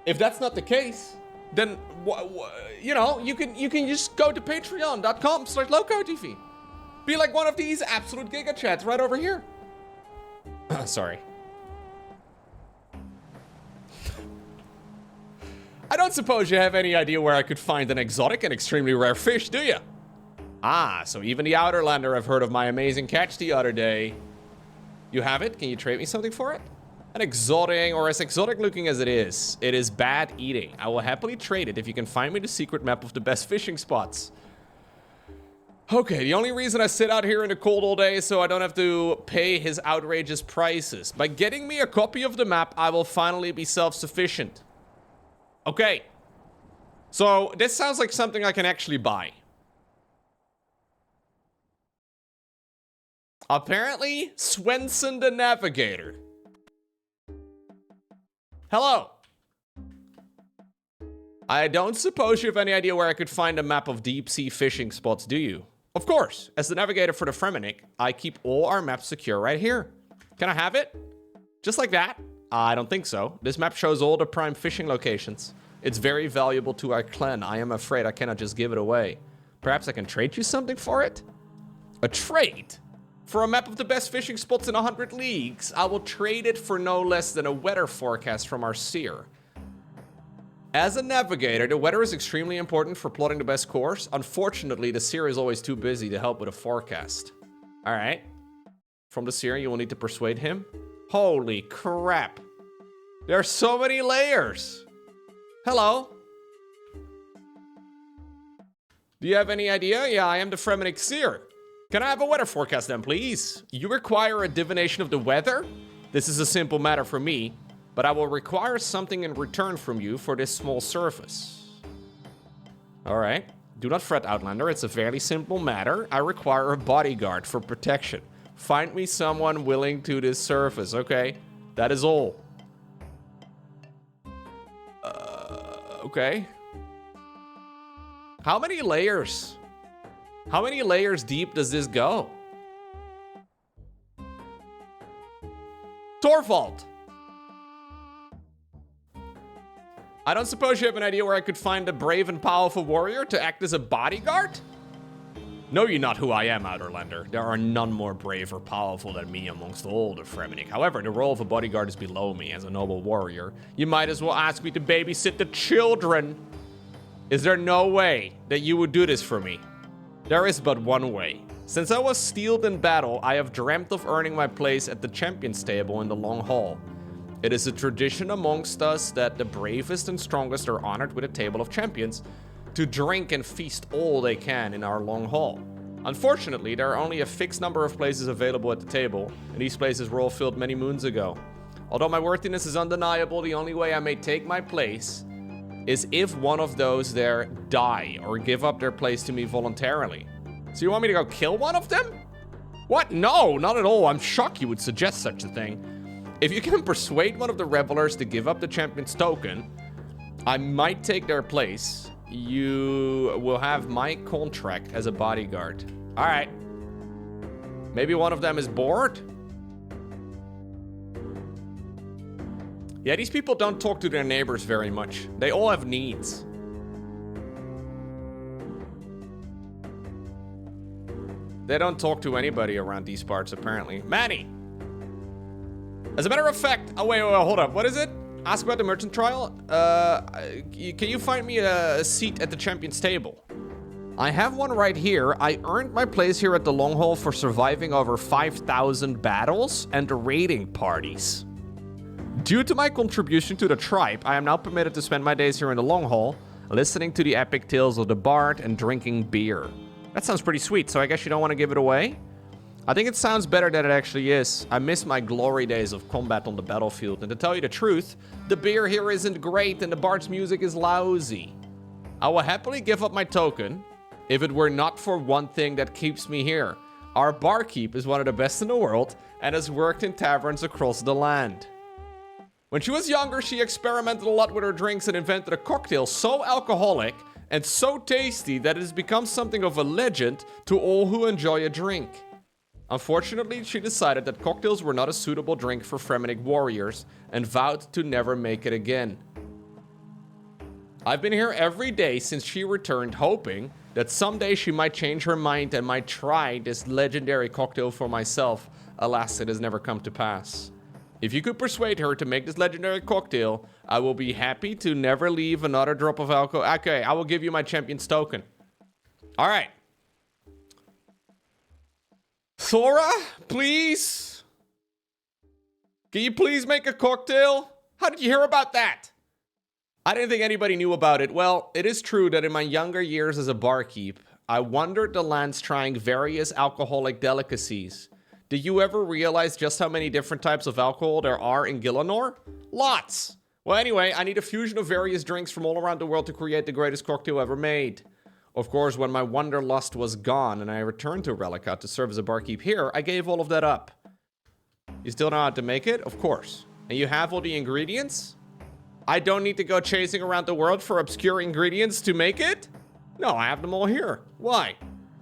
if that's not the case, then you know, you can just go to patreon.com/LowCarTV. Be like one of these absolute giga chats right over here. Sorry. I don't suppose you have any idea where I could find an exotic and extremely rare fish, do you? Ah, so even the Outerlander have heard of my amazing catch the other day. You have it? Can you trade me something for it? An exotic, or as exotic looking as it is bad eating. I will happily trade it if you can find me the secret map of the best fishing spots. Okay, the only reason I sit out here in the cold all day is so I don't have to pay his outrageous prices. By getting me a copy of the map, I will finally be self-sufficient. Okay. So, this sounds like something I can actually buy. Apparently, Swenson the Navigator. Hello. I don't suppose you have any idea where I could find a map of deep-sea fishing spots, do you? Of course. As the navigator for the Fremennik, I keep all our maps secure right here. Can I have it? Just like that? I don't think so. This map shows all the prime fishing locations. It's very valuable to our clan. I am afraid I cannot just give it away. Perhaps I can trade you something for it? A trade? For a map of the best fishing spots in 100 leagues, I will trade it for no less than a weather forecast from our seer. As a navigator, the weather is extremely important for plotting the best course. Unfortunately, the seer is always too busy to help with a forecast. All right. From the seer, you will need to persuade him. Holy crap. There are so many layers. Hello. Do you have any idea? Yeah, I am the Fremennik seer. Can I have a weather forecast then, please? You require a divination of the weather? This is a simple matter for me, but I will require something in return from you for this small service. All right. Do not fret, Outlander. It's a fairly simple matter. I require a bodyguard for protection. Find me someone willing to this service, okay? That is all. Okay. How many layers? How many layers deep does this go? Torvald! I don't suppose you have an idea where I could find a brave and powerful warrior to act as a bodyguard? Know you not who I am, Outerlander. There are none more brave or powerful than me amongst all the Fremennik. However, the role of a bodyguard is below me as a noble warrior. You might as well ask me to babysit the children. Is there no way that you would do this for me? There is but one way. Since I was steeled in battle, I have dreamt of earning my place at the champion's table in the long hall. It is a tradition amongst us that the bravest and strongest are honored with a table of champions to drink and feast all they can in our long hall. Unfortunately, there are only a fixed number of places available at the table, and these places were all filled many moons ago. Although my worthiness is undeniable, the only way I may take my place is if one of those there die or give up their place to me voluntarily. So you want me to go kill one of them? What? No, not at all. I'm shocked you would suggest such a thing. If you can persuade one of the revelers to give up the champion's token, I might take their place. You will have my contract as a bodyguard. All right. Maybe one of them is bored? Yeah, these people don't talk to their neighbors very much. They all have needs. They don't talk to anybody around these parts, apparently. Manny! As a matter of fact... Oh, wait, hold up. What is it? Ask about the merchant trial? Can you find me a seat at the champion's table? I have one right here. I earned my place here at the long haul for surviving over 5,000 battles and raiding parties. Due to my contribution to the tribe, I am now permitted to spend my days here in the long haul, listening to the epic tales of the bard and drinking beer. That sounds pretty sweet, so I guess you don't want to give it away? I think it sounds better than it actually is. I miss my glory days of combat on the battlefield, and to tell you the truth, the beer here isn't great and the bard's music is lousy. I will happily give up my token if it were not for one thing that keeps me here. Our barkeep is one of the best in the world and has worked in taverns across the land. When she was younger, she experimented a lot with her drinks and invented a cocktail so alcoholic and so tasty that it has become something of a legend to all who enjoy a drink. Unfortunately, she decided that cocktails were not a suitable drink for Fremennik warriors and vowed to never make it again. I've been here every day since she returned, hoping that someday she might change her mind and might try this legendary cocktail for myself. Alas, it has never come to pass. If you could persuade her to make this legendary cocktail, I will be happy to never leave another drop of alcohol. Okay, I will give you my champion's token. All right. Thora, please? Can you please make a cocktail? How did you hear about that? I didn't think anybody knew about it. Well, it is true that in my younger years as a barkeep, I wandered the lands trying various alcoholic delicacies. Did you ever realize just how many different types of alcohol there are in Gillinor? Lots! Well, anyway, I need a fusion of various drinks from all around the world to create the greatest cocktail ever made. Of course, when my wanderlust was gone and I returned to Rellekka to serve as a barkeep here, I gave all of that up. You still know how to make it? Of course. And you have all the ingredients? I don't need to go chasing around the world for obscure ingredients to make it? No, I have them all here. Why?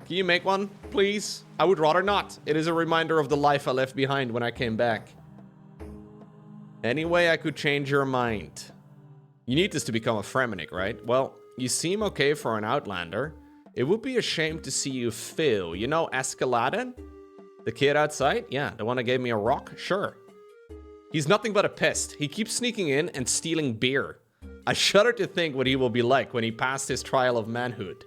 Can you make one, please? I would rather not. It is a reminder of the life I left behind when I came back. Any way I could change your mind. You need this to become a Fremennik, right? Well, you seem okay for an Outlander. It would be a shame to see you fail. You know Escaladen? The kid outside? Yeah, the one that gave me a rock? Sure. He's nothing but a pest. He keeps sneaking in and stealing beer. I shudder to think what he will be like when he passed his trial of manhood.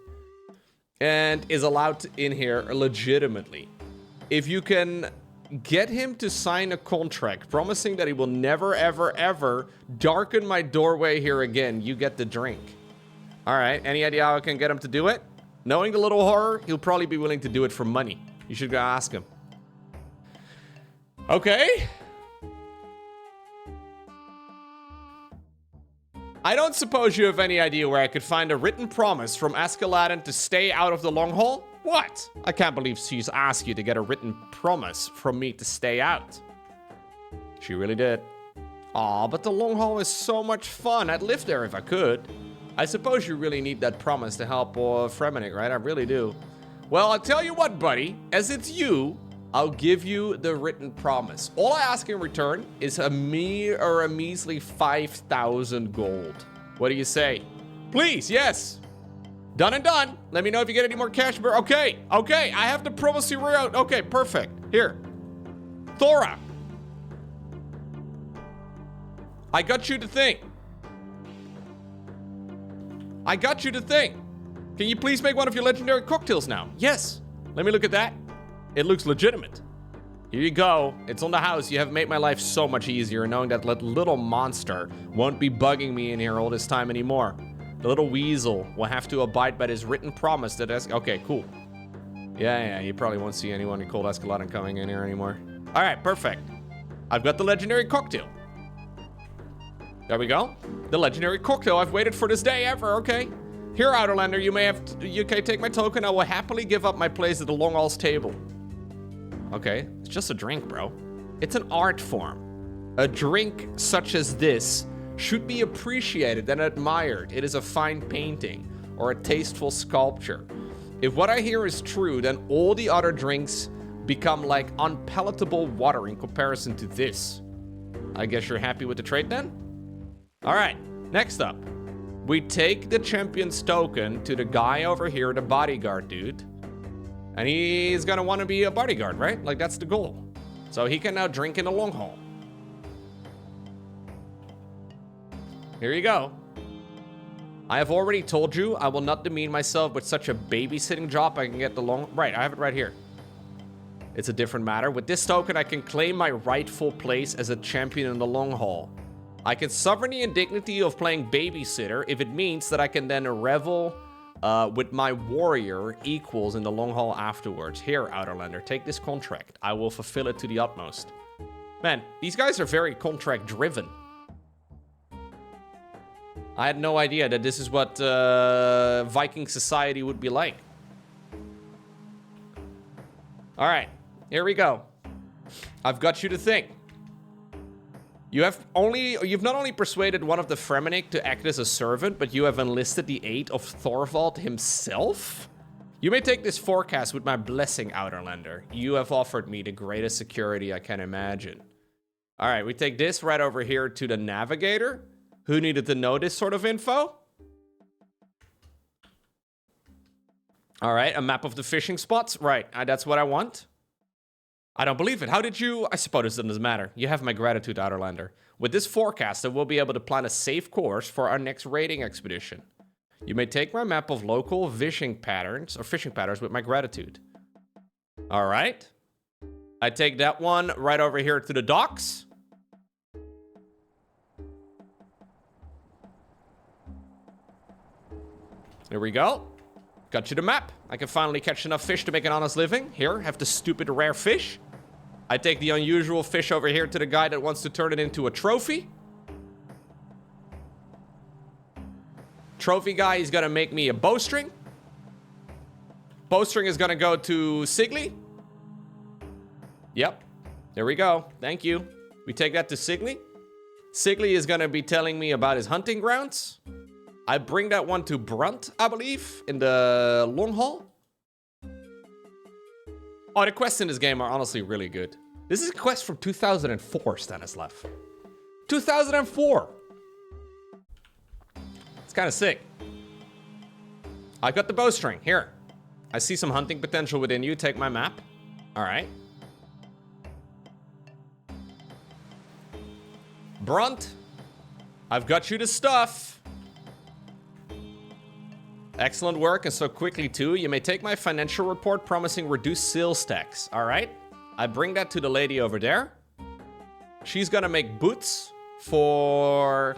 And is allowed in here legitimately. If you can get him to sign a contract promising that he will never, ever, ever darken my doorway here again, you get the drink. All right, any idea how I can get him to do it? Knowing the little horror, he'll probably be willing to do it for money. You should go ask him. Okay. I don't suppose you have any idea where I could find a written promise from Escaladen to stay out of the long haul? What? I can't believe she's asked you to get a written promise from me to stay out. She really did. Aw, but the long haul is so much fun. I'd live there if I could. I suppose you really need that promise to help Fremennik, right? I really do. Well, I'll tell you what, buddy. As it's you, I'll give you the written promise. All I ask in return is a measly 5,000 gold. What do you say? Please, yes. Done and done. Let me know if you get any more cash. Okay, I have the promise you wrote. Okay, perfect. Here. Thora. I got you the thing. Can you please make one of your legendary cocktails now? Yes. Let me look at that. It looks legitimate. Here you go. It's on the house. You have made my life so much easier knowing that little monster won't be bugging me in here all this time anymore. The little weasel will have to abide by this written promise that okay, cool. Yeah, you probably won't see anyone called Escaladen coming in here anymore. All right, perfect. I've got the legendary cocktail. There we go. The legendary cocktail. I've waited for this day ever, okay? Here, Outlander, you can take my token. I will happily give up my place at the long hall's table. Okay, it's just a drink, bro. It's an art form. A drink such as this should be appreciated and admired. It is a fine painting or a tasteful sculpture. If what I hear is true, then all the other drinks become like unpalatable water in comparison to this. I guess you're happy with the trade then? All right, next up. We take the champion's token to the guy over here, the bodyguard dude. And he's gonna want to be a bodyguard, right? Like, that's the goal. So he can now drink in the long haul. Here you go. I have already told you I will not demean myself with such a babysitting job. I can get the long... Right, I have it right here. It's a different matter. With this token, I can claim my rightful place as a champion in the long haul. I can suffer the indignity of playing babysitter if it means that I can then revel with my warrior equals in the long haul afterwards. Here, Outerlander, take this contract. I will fulfill it to the utmost. Man, these guys are very contract driven. I had no idea that this is what Viking society would be like. All right, here we go. I've got you to think. You've not only persuaded one of the Fremennik to act as a servant, but you have enlisted the aid of Thorvald himself? You may take this forecast with my blessing, Outerlander. You have offered me the greatest security I can imagine. All right, we take this right over here to the navigator. Who needed to know this sort of info? All right, a map of the fishing spots. Right, that's what I want. I don't believe it. How did you... I suppose it doesn't matter. You have my gratitude, Outerlander. With this forecast, I will be able to plan a safe course for our next raiding expedition. You may take my map of local fishing patterns with my gratitude. All right. I take that one right over here to the docks. There we go. Got you the map. I can finally catch enough fish to make an honest living. Here, have the stupid rare fish. I take the unusual fish over here to the guy that wants to turn it into a trophy. Trophy guy is gonna make me a bowstring. Bowstring is gonna go to Sigly. Yep, there we go. Thank you. We take that to Sigly. Sigly is gonna be telling me about his hunting grounds. I bring that one to Brunt, I believe, in the long haul. Oh, the quests in this game are honestly really good. This is a quest from 2004, Stanislav. 2004. It's kind of sick. I got the bowstring. Here. I see some hunting potential within you. Take my map. All right. Brunt. I've got you the stuff. Excellent work, and so quickly too. You may take my financial report promising reduced sales tax. All right. I bring that to the lady over there. She's gonna make boots for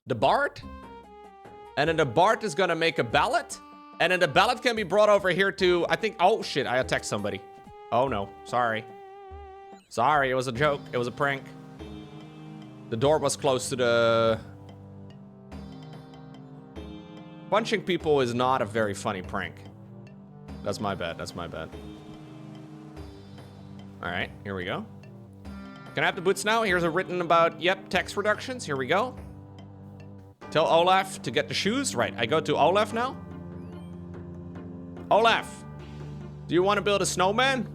the bard. And then the bard is gonna make a ballot. And then the ballot can be brought over here to, I think, oh shit, I attacked somebody. Oh no, sorry. Sorry, it was a joke. It was a prank. The door was close to the... Punching people is not a very funny prank. That's my bad, that's my bad. All right, here we go. Can I have the boots now? Here's a written about, yep, tax reductions. Here we go. Tell Olaf to get the shoes. Right, I go to Olaf now. Olaf, do you want to build a snowman?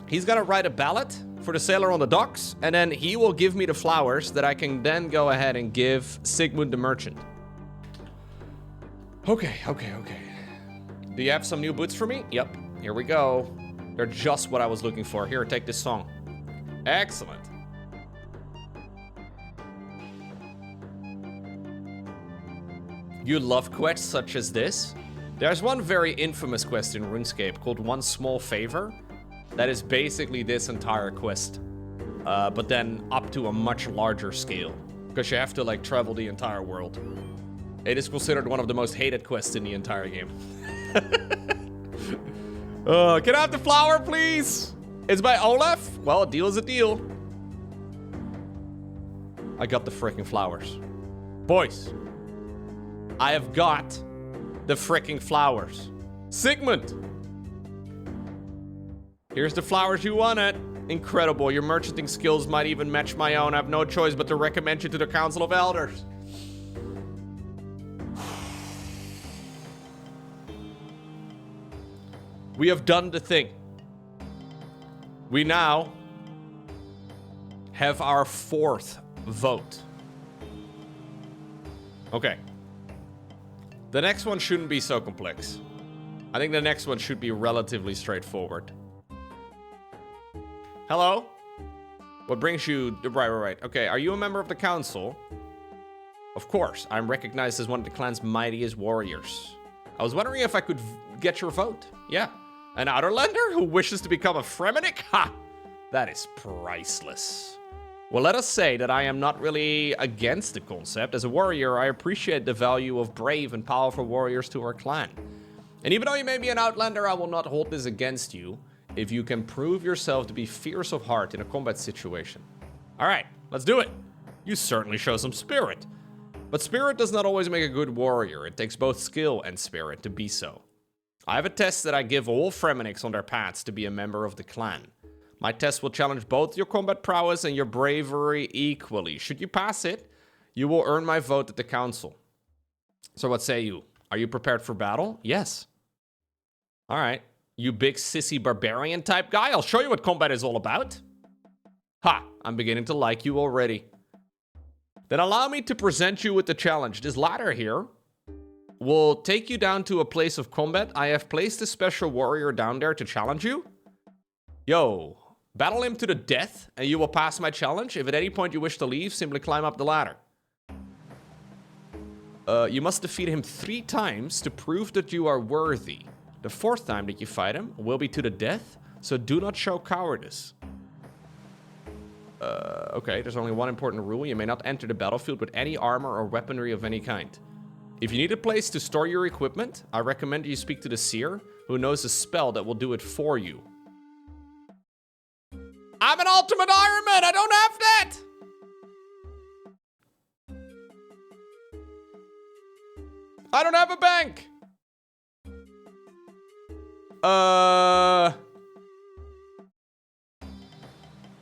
He's gonna write a ballot for the sailor on the docks, and then he will give me the flowers that I can then go ahead and give Sigmund the merchant. Okay. Do you have some new boots for me? Yep, here we go. They're just what I was looking for. Here, take this song. Excellent. You love quests such as this? There's one very infamous quest in RuneScape called One Small Favor. That is basically this entire quest, but then up to a much larger scale, because you have to like travel the entire world. It is considered one of the most hated quests in the entire game. Can I have the flower, please? It's by Olaf? Well, a deal is a deal. I got the freaking flowers. Boys, I have got the freaking flowers. Sigmund! Here's the flowers you wanted. Incredible. Your merchanting skills might even match my own. I have no choice but to recommend you to the Council of Elders. We have done the thing. We now have our 4th vote. Okay. The next one shouldn't be so complex. I think the next one should be relatively straightforward. Hello? What brings you... Right. Okay, are you a member of the council? Of course, I'm recognized as one of the clan's mightiest warriors. I was wondering if I could get your vote. Yeah. An Outerlander who wishes to become a Fremennik? Ha! That is priceless. Well, let us say that I am not really against the concept. As a warrior, I appreciate the value of brave and powerful warriors to our clan. And even though you may be an Outlander, I will not hold this against you if you can prove yourself to be fierce of heart in a combat situation. All right, let's do it. You certainly show some spirit. But spirit does not always make a good warrior. It takes both skill and spirit to be so. I have a test that I give all Fremenniks on their paths to be a member of the clan. My test will challenge both your combat prowess and your bravery equally. Should you pass it, you will earn my vote at the council. So what say you? Are you prepared for battle? Yes. All right. You big sissy barbarian type guy, I'll show you what combat is all about. Ha! I'm beginning to like you already. Then allow me to present you with the challenge. This ladder here will take you down to a place of combat. I have placed a special warrior down there to challenge you. Yo, battle him to the death and you will pass my challenge. If at any point you wish to leave, simply climb up the ladder. You must defeat him 3 times to prove that you are worthy. The 4th time that you fight him will be to the death, so do not show cowardice. Okay, there's only one important rule. You may not enter the battlefield with any armor or weaponry of any kind. If you need a place to store your equipment, I recommend you speak to the seer, who knows a spell that will do it for you. I'm an ultimate Ironman! I don't have that! I don't have a bank!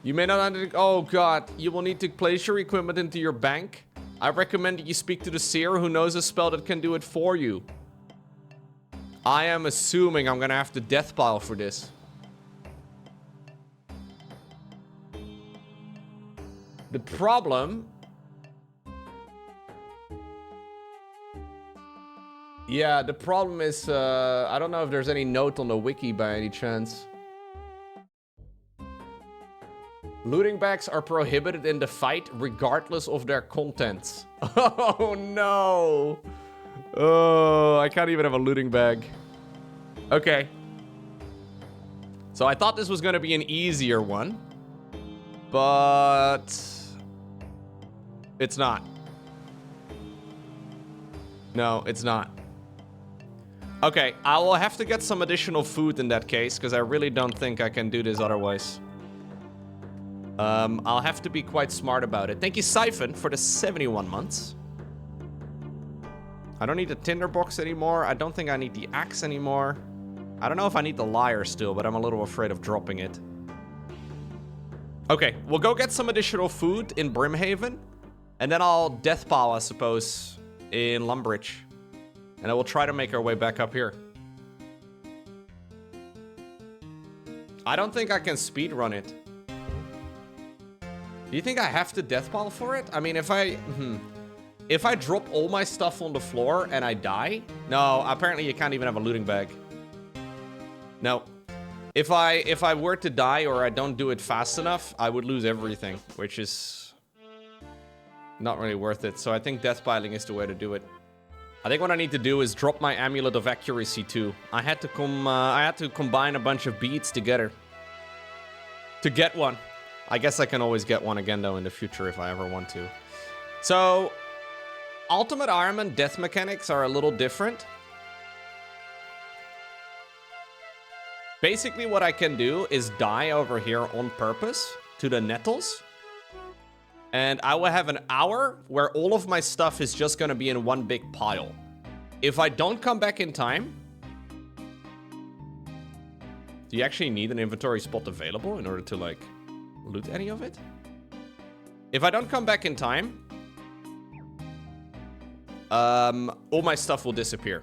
You may not under... Oh god, you will need to place your equipment into your bank. I recommend that you speak to the seer who knows a spell that can do it for you. I am assuming I'm gonna have to death pile for this. The problem... Yeah, the problem is, I don't know if there's any note on the wiki by any chance. Looting bags are prohibited in the fight regardless of their contents. Oh no! Oh, I can't even have a looting bag. Okay. So I thought this was gonna be an easier one. But... it's not. No, it's not. Okay, I will have to get some additional food in that case, because I really don't think I can do this otherwise. I'll have to be quite smart about it. Thank you, Siphon, for the 71 months. I don't need the tinderbox anymore. I don't think I need the axe anymore. I don't know if I need the lyre still, but I'm a little afraid of dropping it. Okay, we'll go get some additional food in Brimhaven. And then I'll death pile, I suppose, in Lumbridge. And I will try to make our way back up here. I don't think I can speedrun it. Do you think I have to death pile for it? I mean, if I drop all my stuff on the floor and I die... No, apparently you can't even have a looting bag. No. If I were to die or I don't do it fast enough, I would lose everything, which is not really worth it. So I think death piling is the way to do it. I think what I need to do is drop my Amulet of Accuracy too. I had to combine a bunch of beads together to get one. I guess I can always get one again though in the future if I ever want to. So, Ultimate Ironman death mechanics are a little different. Basically what I can do is die over here on purpose to the nettles. And I will have an hour where all of my stuff is just gonna be in one big pile. If I don't come back in time... Do you actually need an inventory spot available in order to, like, loot any of it? If I don't come back in time... all my stuff will disappear.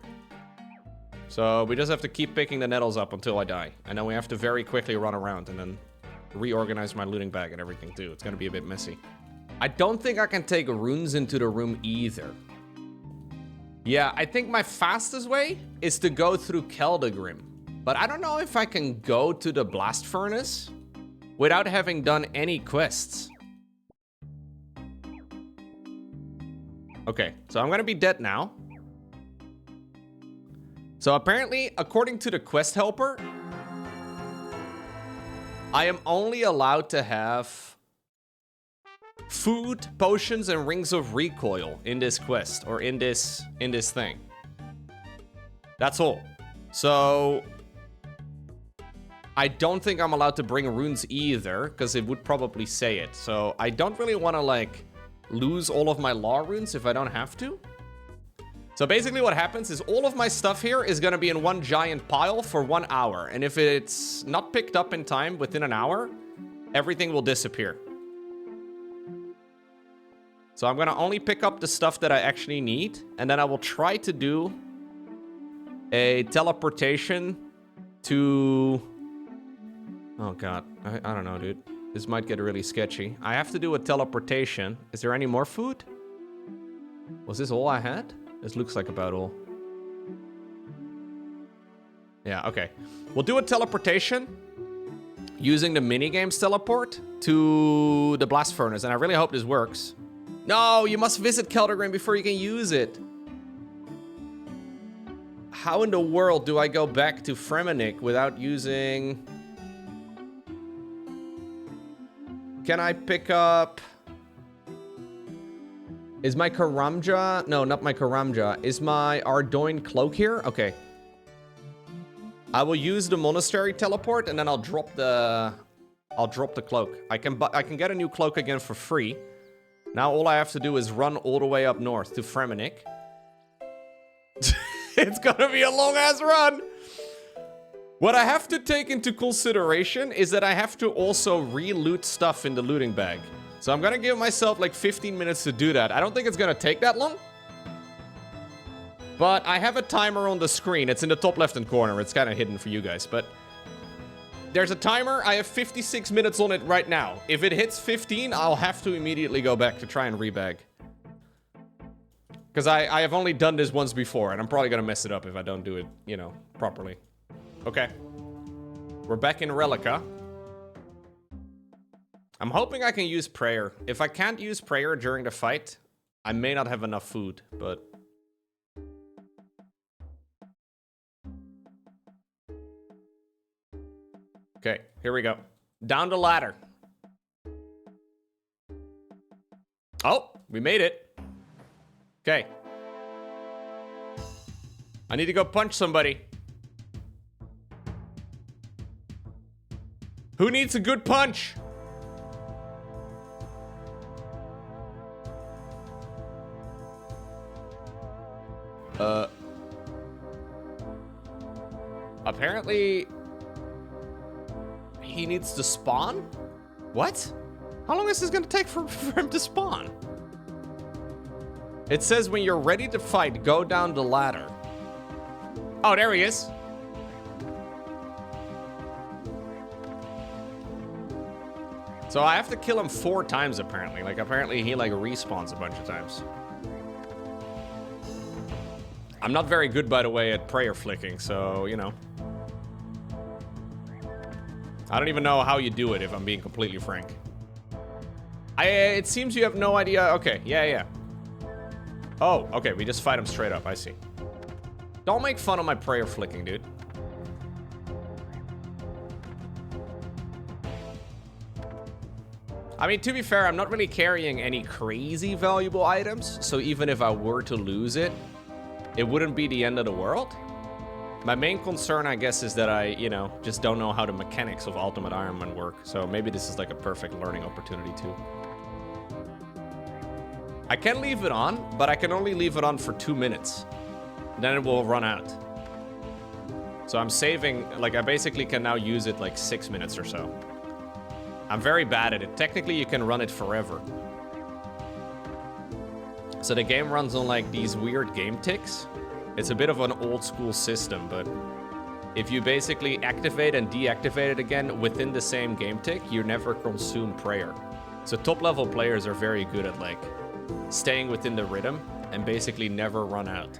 So we just have to keep picking the nettles up until I die. And then we have to very quickly run around and then reorganize my looting bag and everything too. It's gonna be a bit messy. I don't think I can take runes into the room either. Yeah, I think my fastest way is to go through Keldagrim. But I don't know if I can go to the blast furnace without having done any quests. Okay, so I'm gonna be dead now. So apparently, according to the quest helper, I am only allowed to have food, potions, and rings of recoil in this quest, or in this thing. That's all. So I don't think I'm allowed to bring runes either, because it would probably say it. So I don't really want to like lose all of my law runes if I don't have to. So basically what happens is all of my stuff here is going to be in one giant pile for 1 hour. And if it's not picked up in time within an hour, everything will disappear. So I'm going to only pick up the stuff that I actually need. And then I will try to do a teleportation to... Oh, God. I don't know, dude. This might get really sketchy. I have to do a teleportation. Is there any more food? Was this all I had? This looks like about all. Yeah, okay. We'll do a teleportation using the minigames teleport to the blast furnace. And I really hope this works. No, you must visit Keldagrim before you can use it. How in the world do I go back to Fremennik without using... Can I pick up... Is my Karamja... No, not my Karamja. Is my Ardoin cloak here? Okay. I will use the monastery teleport and then I'll drop the cloak. I can get a new cloak again for free. Now all I have to do is run all the way up north to Fremennik. It's gonna be a long ass run. What I have to take into consideration is that I have to also re-loot stuff in the looting bag. So I'm gonna give myself like 15 minutes to do that. I don't think it's gonna take that long. But I have a timer on the screen. It's in the top left-hand corner. It's kind of hidden for you guys, but... There's a timer. I have 56 minutes on it right now. If it hits 15, I'll have to immediately go back to try and rebag. Because I have only done this once before, and I'm probably gonna mess it up if I don't do it, you know, properly. Okay. We're back in Rellekka. I'm hoping I can use prayer. If I can't use prayer during the fight, I may not have enough food, but... Okay, here we go. Down the ladder. Oh, we made it. Okay. I need to go punch somebody. Who needs a good punch? Apparently... He needs to spawn? What? How long is this gonna take for him to spawn? It says when you're ready to fight, go down the ladder. Oh, there he is. So I have to kill him 4 times, apparently. Like, apparently he, like, respawns a bunch of times. I'm not very good, by the way, at prayer flicking, so, you know. I don't even know how you do it, if I'm being completely frank. It seems you have no idea. Okay, yeah. Oh, okay, we just fight him straight up, I see. Don't make fun of my prayer flicking, dude. I mean, to be fair, I'm not really carrying any crazy valuable items, so even if I were to lose it, it wouldn't be the end of the world. My main concern, I guess, is that I, you know, just don't know how the mechanics of Ultimate Ironman work, so maybe this is like a perfect learning opportunity too. I can leave it on, but I can only leave it on for 2 minutes. Then it will run out. So I'm saving, like, I basically can now use it like 6 minutes or so. I'm very bad at it. Technically, you can run it forever. So the game runs on like these weird game ticks. It's a bit of an old school system, but If you basically activate and deactivate it again within the same game tick, you never consume prayer. So top level players are very good at like staying within the rhythm and basically never run out.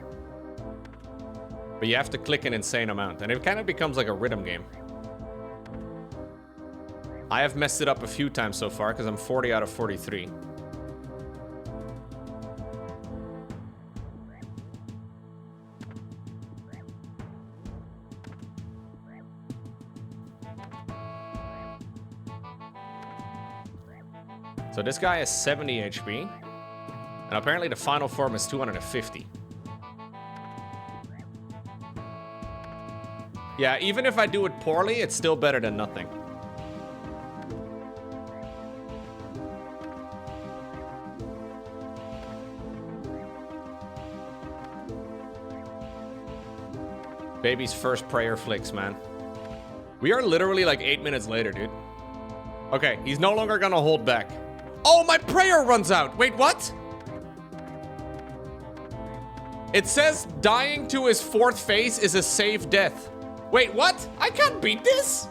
But you have to click an insane amount and it kind of becomes like a rhythm game. I have messed it up a few times so far because I'm 40 out of 43. So this guy has 70 HP, and apparently the final form is 250. Yeah, even if I do it poorly, it's still better than nothing. Baby's first prayer flicks, man. We are literally like 8 minutes later, dude. Okay, he's no longer gonna hold back. Oh, my prayer runs out. Wait, what? It says dying to his fourth phase is a safe death. Wait, what? I can't beat this?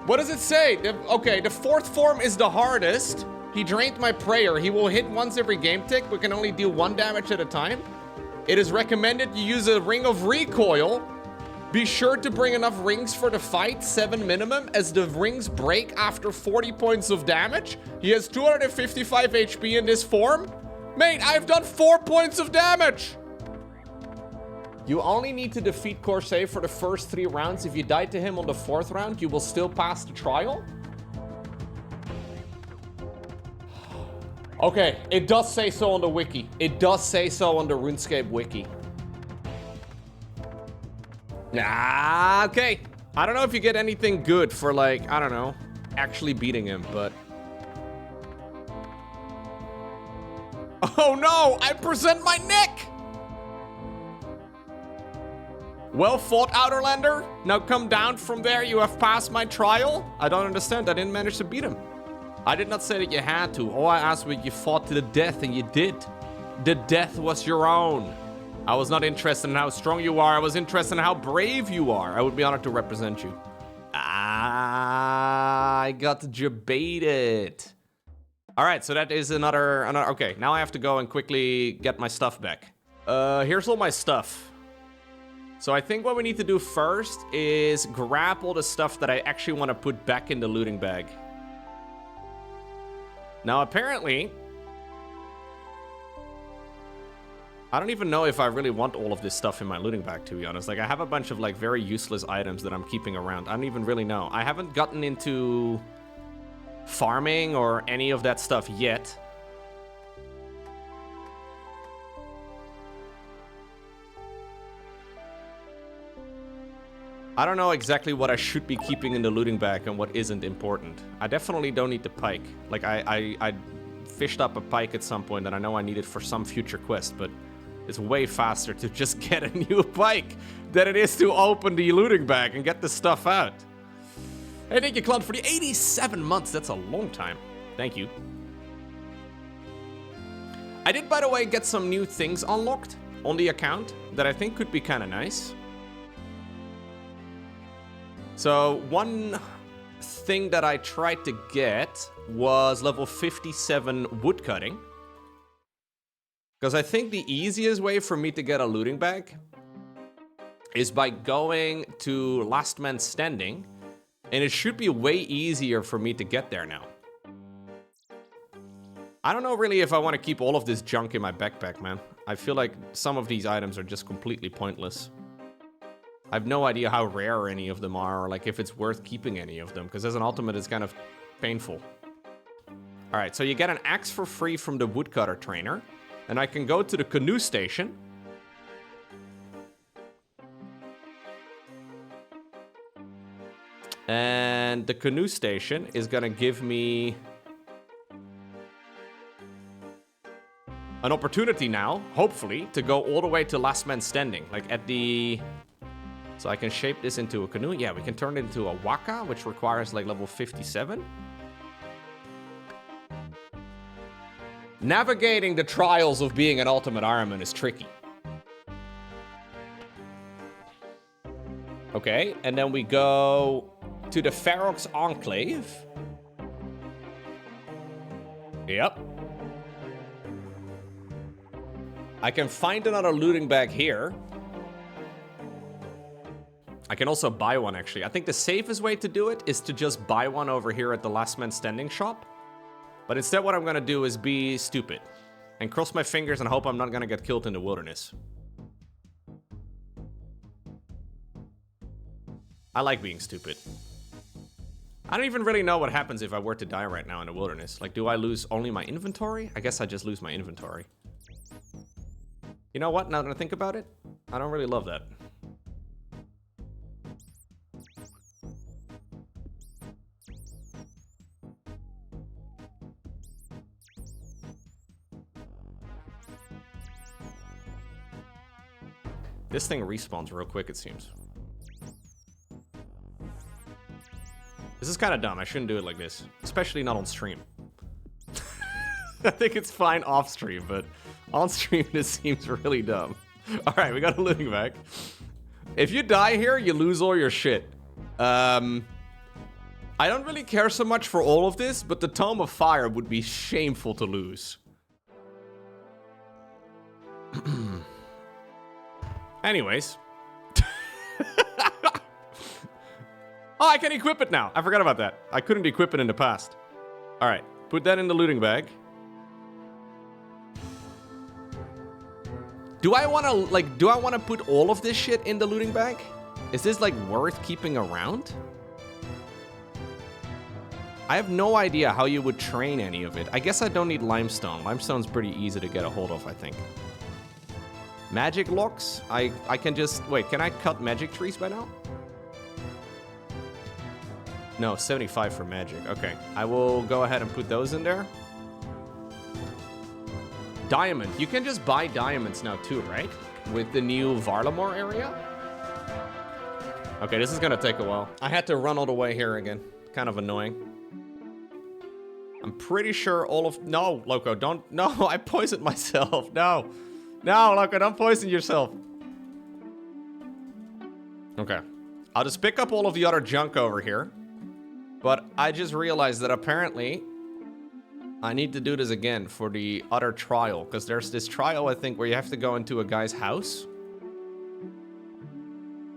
What does it say? Okay, the fourth form is the hardest. He drained my prayer. He will hit once every game tick, but can only deal 1 damage at a time. It is recommended you use a ring of recoil. Be sure to bring enough rings for the fight, 7 minimum, as the rings break after 40 points of damage. He has 255 HP in this form. Mate, I've done 4 points of damage. You only need to defeat Corsair for the first 3 rounds. If you die to him on the 4th round, you will still pass the trial. Okay, it does say so on the wiki. It does say so on the RuneScape wiki. Okay. I don't know if you get anything good for like, I don't know, actually beating him, but... Oh no, I present my neck! Well fought, Outerlander. Now come down from there, you have passed my trial. I don't understand, I didn't manage to beat him. I did not say that you had to. All I asked was you fought to the death, and you did. The death was your own. I was not interested in how strong you are. I was interested in how brave you are. I would be honored to represent you. I got debated. All right, so that is another... Okay, now I have to go and quickly get my stuff back. Here's all my stuff. So I think what we need to do first is grab all the stuff that I actually want to put back in the looting bag. Now, apparently, I don't even know if I really want all of this stuff in my looting bag, to be honest. Like, I have a bunch of, like, very useless items that I'm keeping around. I don't even really know. I haven't gotten into farming or any of that stuff yet. I don't know exactly what I should be keeping in the looting bag and what isn't important. I definitely don't need the pike. Like, I fished up a pike at some point and I know I need it for some future quest, but it's way faster to just get a new pike than it is to open the looting bag and get the stuff out. Hey, thank you, Cloud, for the 87 months. That's a long time. Thank you. I did, by the way, get some new things unlocked on the account that I think could be kind of nice. So one thing that I tried to get was level 57 woodcutting. Because I think the easiest way for me to get a looting bag is by going to Last Man Standing. And it should be way easier for me to get there now. I don't know really if I want to keep all of this junk in my backpack, man. I feel like some of these items are just completely pointless. I have no idea how rare any of them are, or like if it's worth keeping any of them, because as an ultimate, it's kind of painful. All right, so you get an axe for free from the woodcutter trainer, and I can go to the canoe station. And the canoe station is gonna give me an opportunity now, hopefully, to go all the way to Last Man Standing, like at the... So I can shape this into a canoe. Yeah, we can turn it into a waka, which requires like level 57. Navigating the trials of being an ultimate Ironman is tricky. Okay, and then we go to the Ferox Enclave. Yep. I can find another looting bag here. I can also buy one, actually. I think the safest way to do it is to just buy one over here at the Last Man Standing shop. But instead what I'm gonna do is be stupid. And cross my fingers and hope I'm not gonna get killed in the wilderness. I like being stupid. I don't even really know what happens if I were to die right now in the wilderness. Like, do I lose only my inventory? I guess I just lose my inventory. You know what? Now that I think about it, I don't really love that. This thing respawns real quick, it seems. This is kind of dumb. I shouldn't do it like this. Especially not on stream. I think it's fine off stream, but on stream this seems really dumb. Alright, we got a looting bag. If you die here, you lose all your shit. I don't really care so much for all of this, but the Tome of Fire would be shameful to lose. Anyways. Oh, I can equip it now. I forgot about that. I couldn't equip it in the past. All right, put that in the looting bag. Do I want to put all of this shit in the looting bag? Is this like worth keeping around? I have no idea how you would train any of it. I guess I don't need limestone. Limestone's pretty easy to get a hold of, I think. Magic locks? I can just... Wait, can I cut magic trees by now? No, 75 for magic. Okay, I will go ahead and put those in there. Diamond. You can just buy diamonds now too, right? With the new Varlamore area? Okay, this is gonna take a while. I had to run all the way here again. Kind of annoying. I'm pretty sure all of... No, Loco, don't... No, I poisoned myself. No. No, Loco, don't poison yourself. Okay. I'll just pick up all of the other junk over here. But I just realized that apparently I need to do this again for the other trial. Because there's this trial, I think, where you have to go into a guy's house.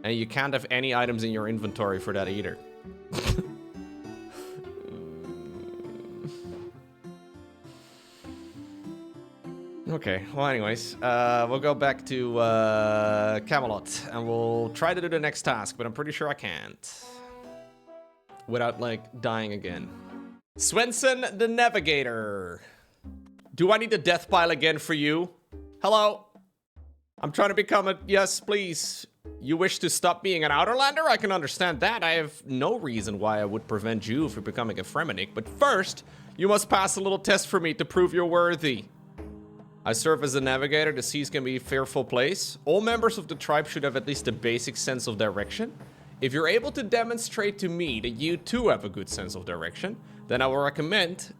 And you can't have any items in your inventory for that either. Okay, well anyways, we'll go back to Camelot and we'll try to do the next task, but I'm pretty sure I can't. Without, like, dying again. Swenson the Navigator. Do I need the death pile again for you? Hello? I'm trying to become a... Yes, please. You wish to stop being an Outerlander? I can understand that. I have no reason why I would prevent you from becoming a Fremennik. But first, you must pass a little test for me to prove you're worthy. I serve as a navigator. The seas can be a fearful place. All members of the tribe should have at least a basic sense of direction. If you're able to demonstrate to me that you too have a good sense of direction, then I will recommend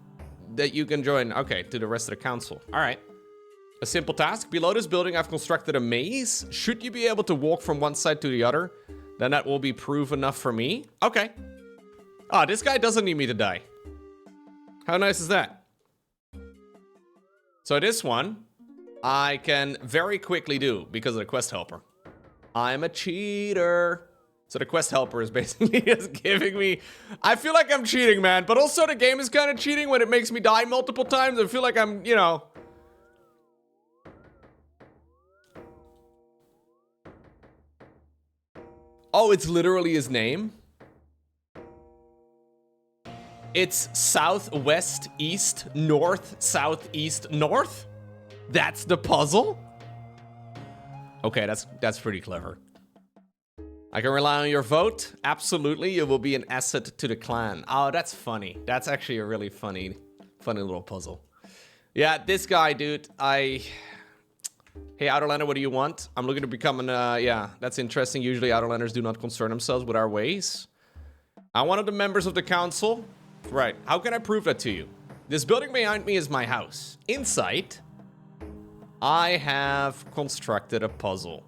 that you can join, okay, to the rest of the council. All right. A simple task. Below this building, I've constructed a maze. Should you be able to walk from one side to the other, then that will be proof enough for me. Okay. Ah, this guy doesn't need me to die. How nice is that? So this one, I can very quickly do because of the quest helper. I'm a cheater. So the quest helper is basically just giving me... I feel like I'm cheating, man. But also the game is kind of cheating when it makes me die multiple times. I feel like I'm, you know... Oh, it's literally his name? It's southwest, east, north, southeast, north? That's the puzzle? Okay, that's pretty clever. I can rely on your vote. Absolutely, you will be an asset to the clan. Oh, that's funny. That's actually a really funny little puzzle. Yeah, this guy, dude, Hey, Outerlander, what do you want? I'm looking to become an, yeah, that's interesting. Usually Outerlanders do not concern themselves with our ways. I'm one of the members of the council. Right, how can I prove that to you? This building behind me is my house. Inside, I have constructed a puzzle.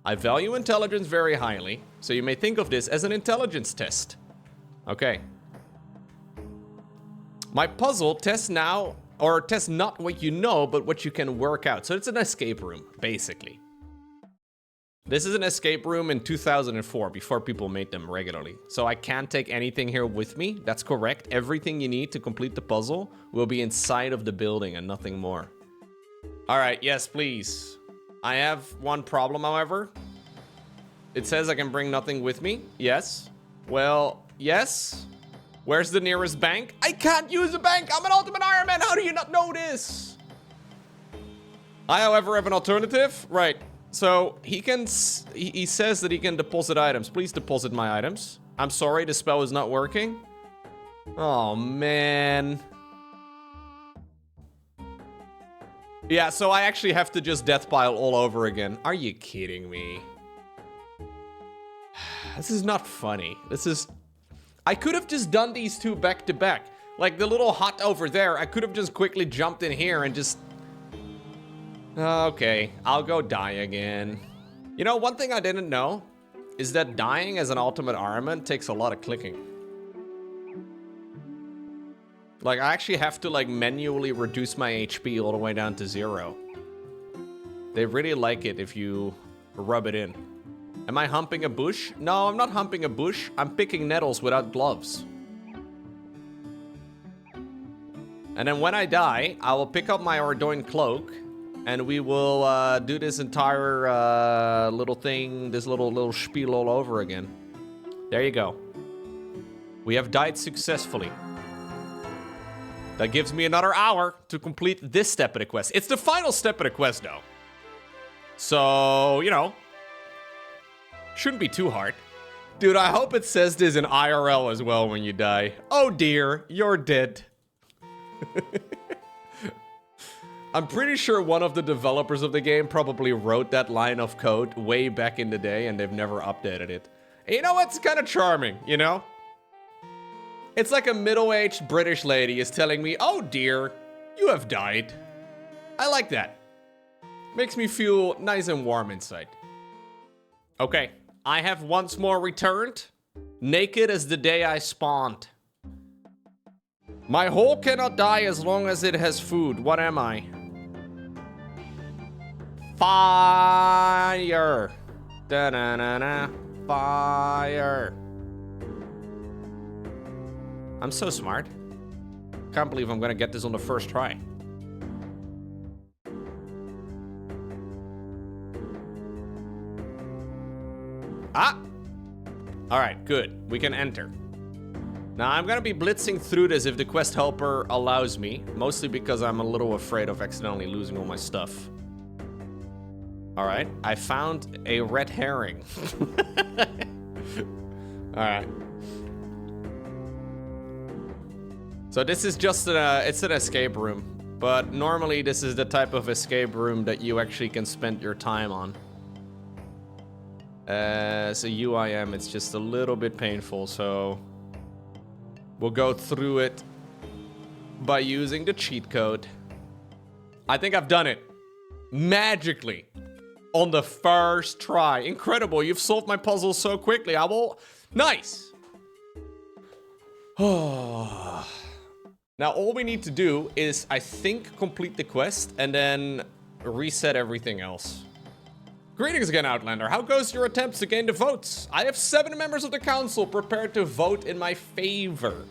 I value intelligence very highly, so you may think of this as an intelligence test. Okay. My puzzle tests now, or tests not what you know, but what you can work out. So it's an escape room, basically. This is an escape room in 2004, before people made them regularly. So I can't take anything here with me. That's correct. Everything you need to complete the puzzle will be inside of the building and nothing more. All right, yes, please. I have one problem, however. It says I can bring nothing with me. Yes. Well, yes. Where's the nearest bank? I can't use a bank. I'm an ultimate Ironman. How do you not know this? I, however, have an alternative. Right. So he says that he can deposit items. Please deposit my items. I'm sorry, the spell is not working. Oh, man. Yeah, so I actually have to just death pile all over again. Are you kidding me? This is not funny. This is... I could have just done these two back to back. Like the little hut over there, I could have just quickly jumped in here and just... Okay, I'll go die again. You know, one thing I didn't know is that dying as an ultimate Ironman takes a lot of clicking. Like, I actually have to, like, manually reduce my HP all the way down to 0. They really like it if you rub it in. Am I humping a bush? No, I'm not humping a bush. I'm picking nettles without gloves. And then when I die, I will pick up my Ordoin cloak, and we will do this entire little thing, this little spiel all over again. There you go. We have died successfully. That gives me another hour to complete this step of the quest. It's the final step of the quest, though. So, you know, shouldn't be too hard. Dude, I hope it says this in IRL as well when you die. Oh dear, you're dead. I'm pretty sure one of the developers of the game probably wrote that line of code way back in the day and they've never updated it. And you know what's kind of charming, you know? It's like a middle-aged British lady is telling me, oh dear, you have died. I like that. Makes me feel nice and warm inside. Okay, I have once more returned, naked as the day I spawned. My hole cannot die as long as it has food. What am I? Fire. Da-na-na-na. Fire. I'm so smart. Can't believe I'm gonna get this on the first try. Ah! Alright, good. We can enter. Now, I'm gonna be blitzing through this if the quest helper allows me. Mostly because I'm a little afraid of accidentally losing all my stuff. Alright, I found a red herring. Alright. So this is just it's an escape room. But normally this is the type of escape room that you actually can spend your time on. As a UIM, it's just a little bit painful, so... We'll go through it by using the cheat code. I think I've done it. Magically. On the first try. Incredible, you've solved my puzzle so quickly. I will... Nice! Now, all we need to do is, I think, complete the quest and then reset everything else. Greetings again, Outlander. How goes your attempts to gain the votes? I have 7 members of the council prepared to vote in my favor.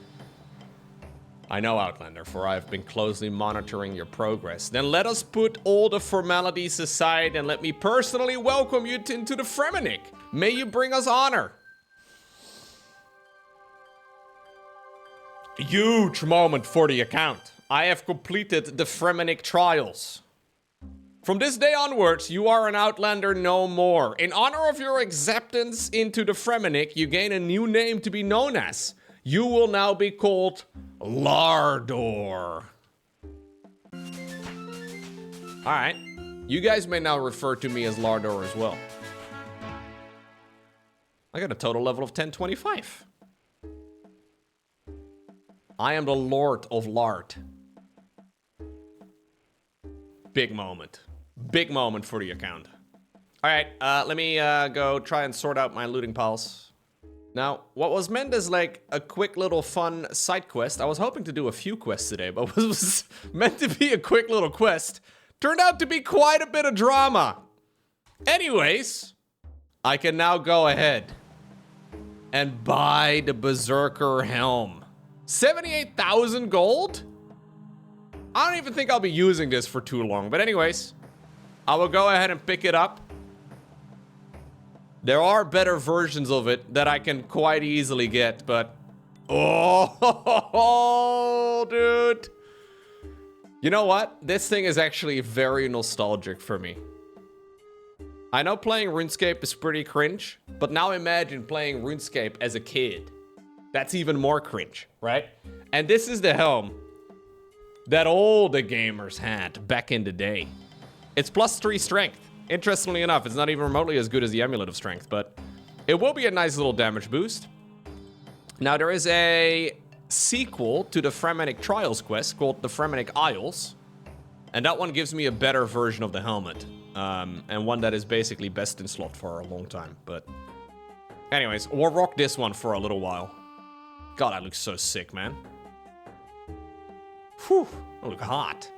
I know, Outlander, for I have been closely monitoring your progress. Then let us put all the formalities aside and let me personally welcome you into the Fremennik. May you bring us honor. Huge moment for the account. I have completed the Fremennik trials. From this day onwards, you are an Outlander no more. In honor of your acceptance into the Fremennik, you gain a new name to be known as. You will now be called Lardor. Alright. You guys may now refer to me as Lardor as well. I got a total level of 1025. I am the Lord of Lard. big moment. Big moment for the account. All right, let me go try and sort out my looting piles. Now, what was meant as like a quick little fun side quest, I was hoping to do a few quests today, but what was meant to be a quick little quest turned out to be quite a bit of drama. Anyways, I can now go ahead and buy the Berserker helm. 78,000 gold? I don't even think I'll be using this for too long, but anyways, I will go ahead and pick it up. There are better versions of it that I can quite easily get, but... Oh, dude. You know what? This thing is actually very nostalgic for me. I know playing RuneScape is pretty cringe, but now imagine playing RuneScape as a kid. That's even more cringe, right? And this is the helm that all the gamers had back in the day. It's +3 strength. Interestingly enough, it's not even remotely as good as the Amulet of Strength, but it will be a nice little damage boost. Now, there is a sequel to the Fremennik Trials quest called the Fremennik Isles, and that one gives me a better version of the helmet, and one that is basically best in slot for a long time. But anyways, we'll rock this one for a little while. God, I look so sick, man. Whew, I look hot.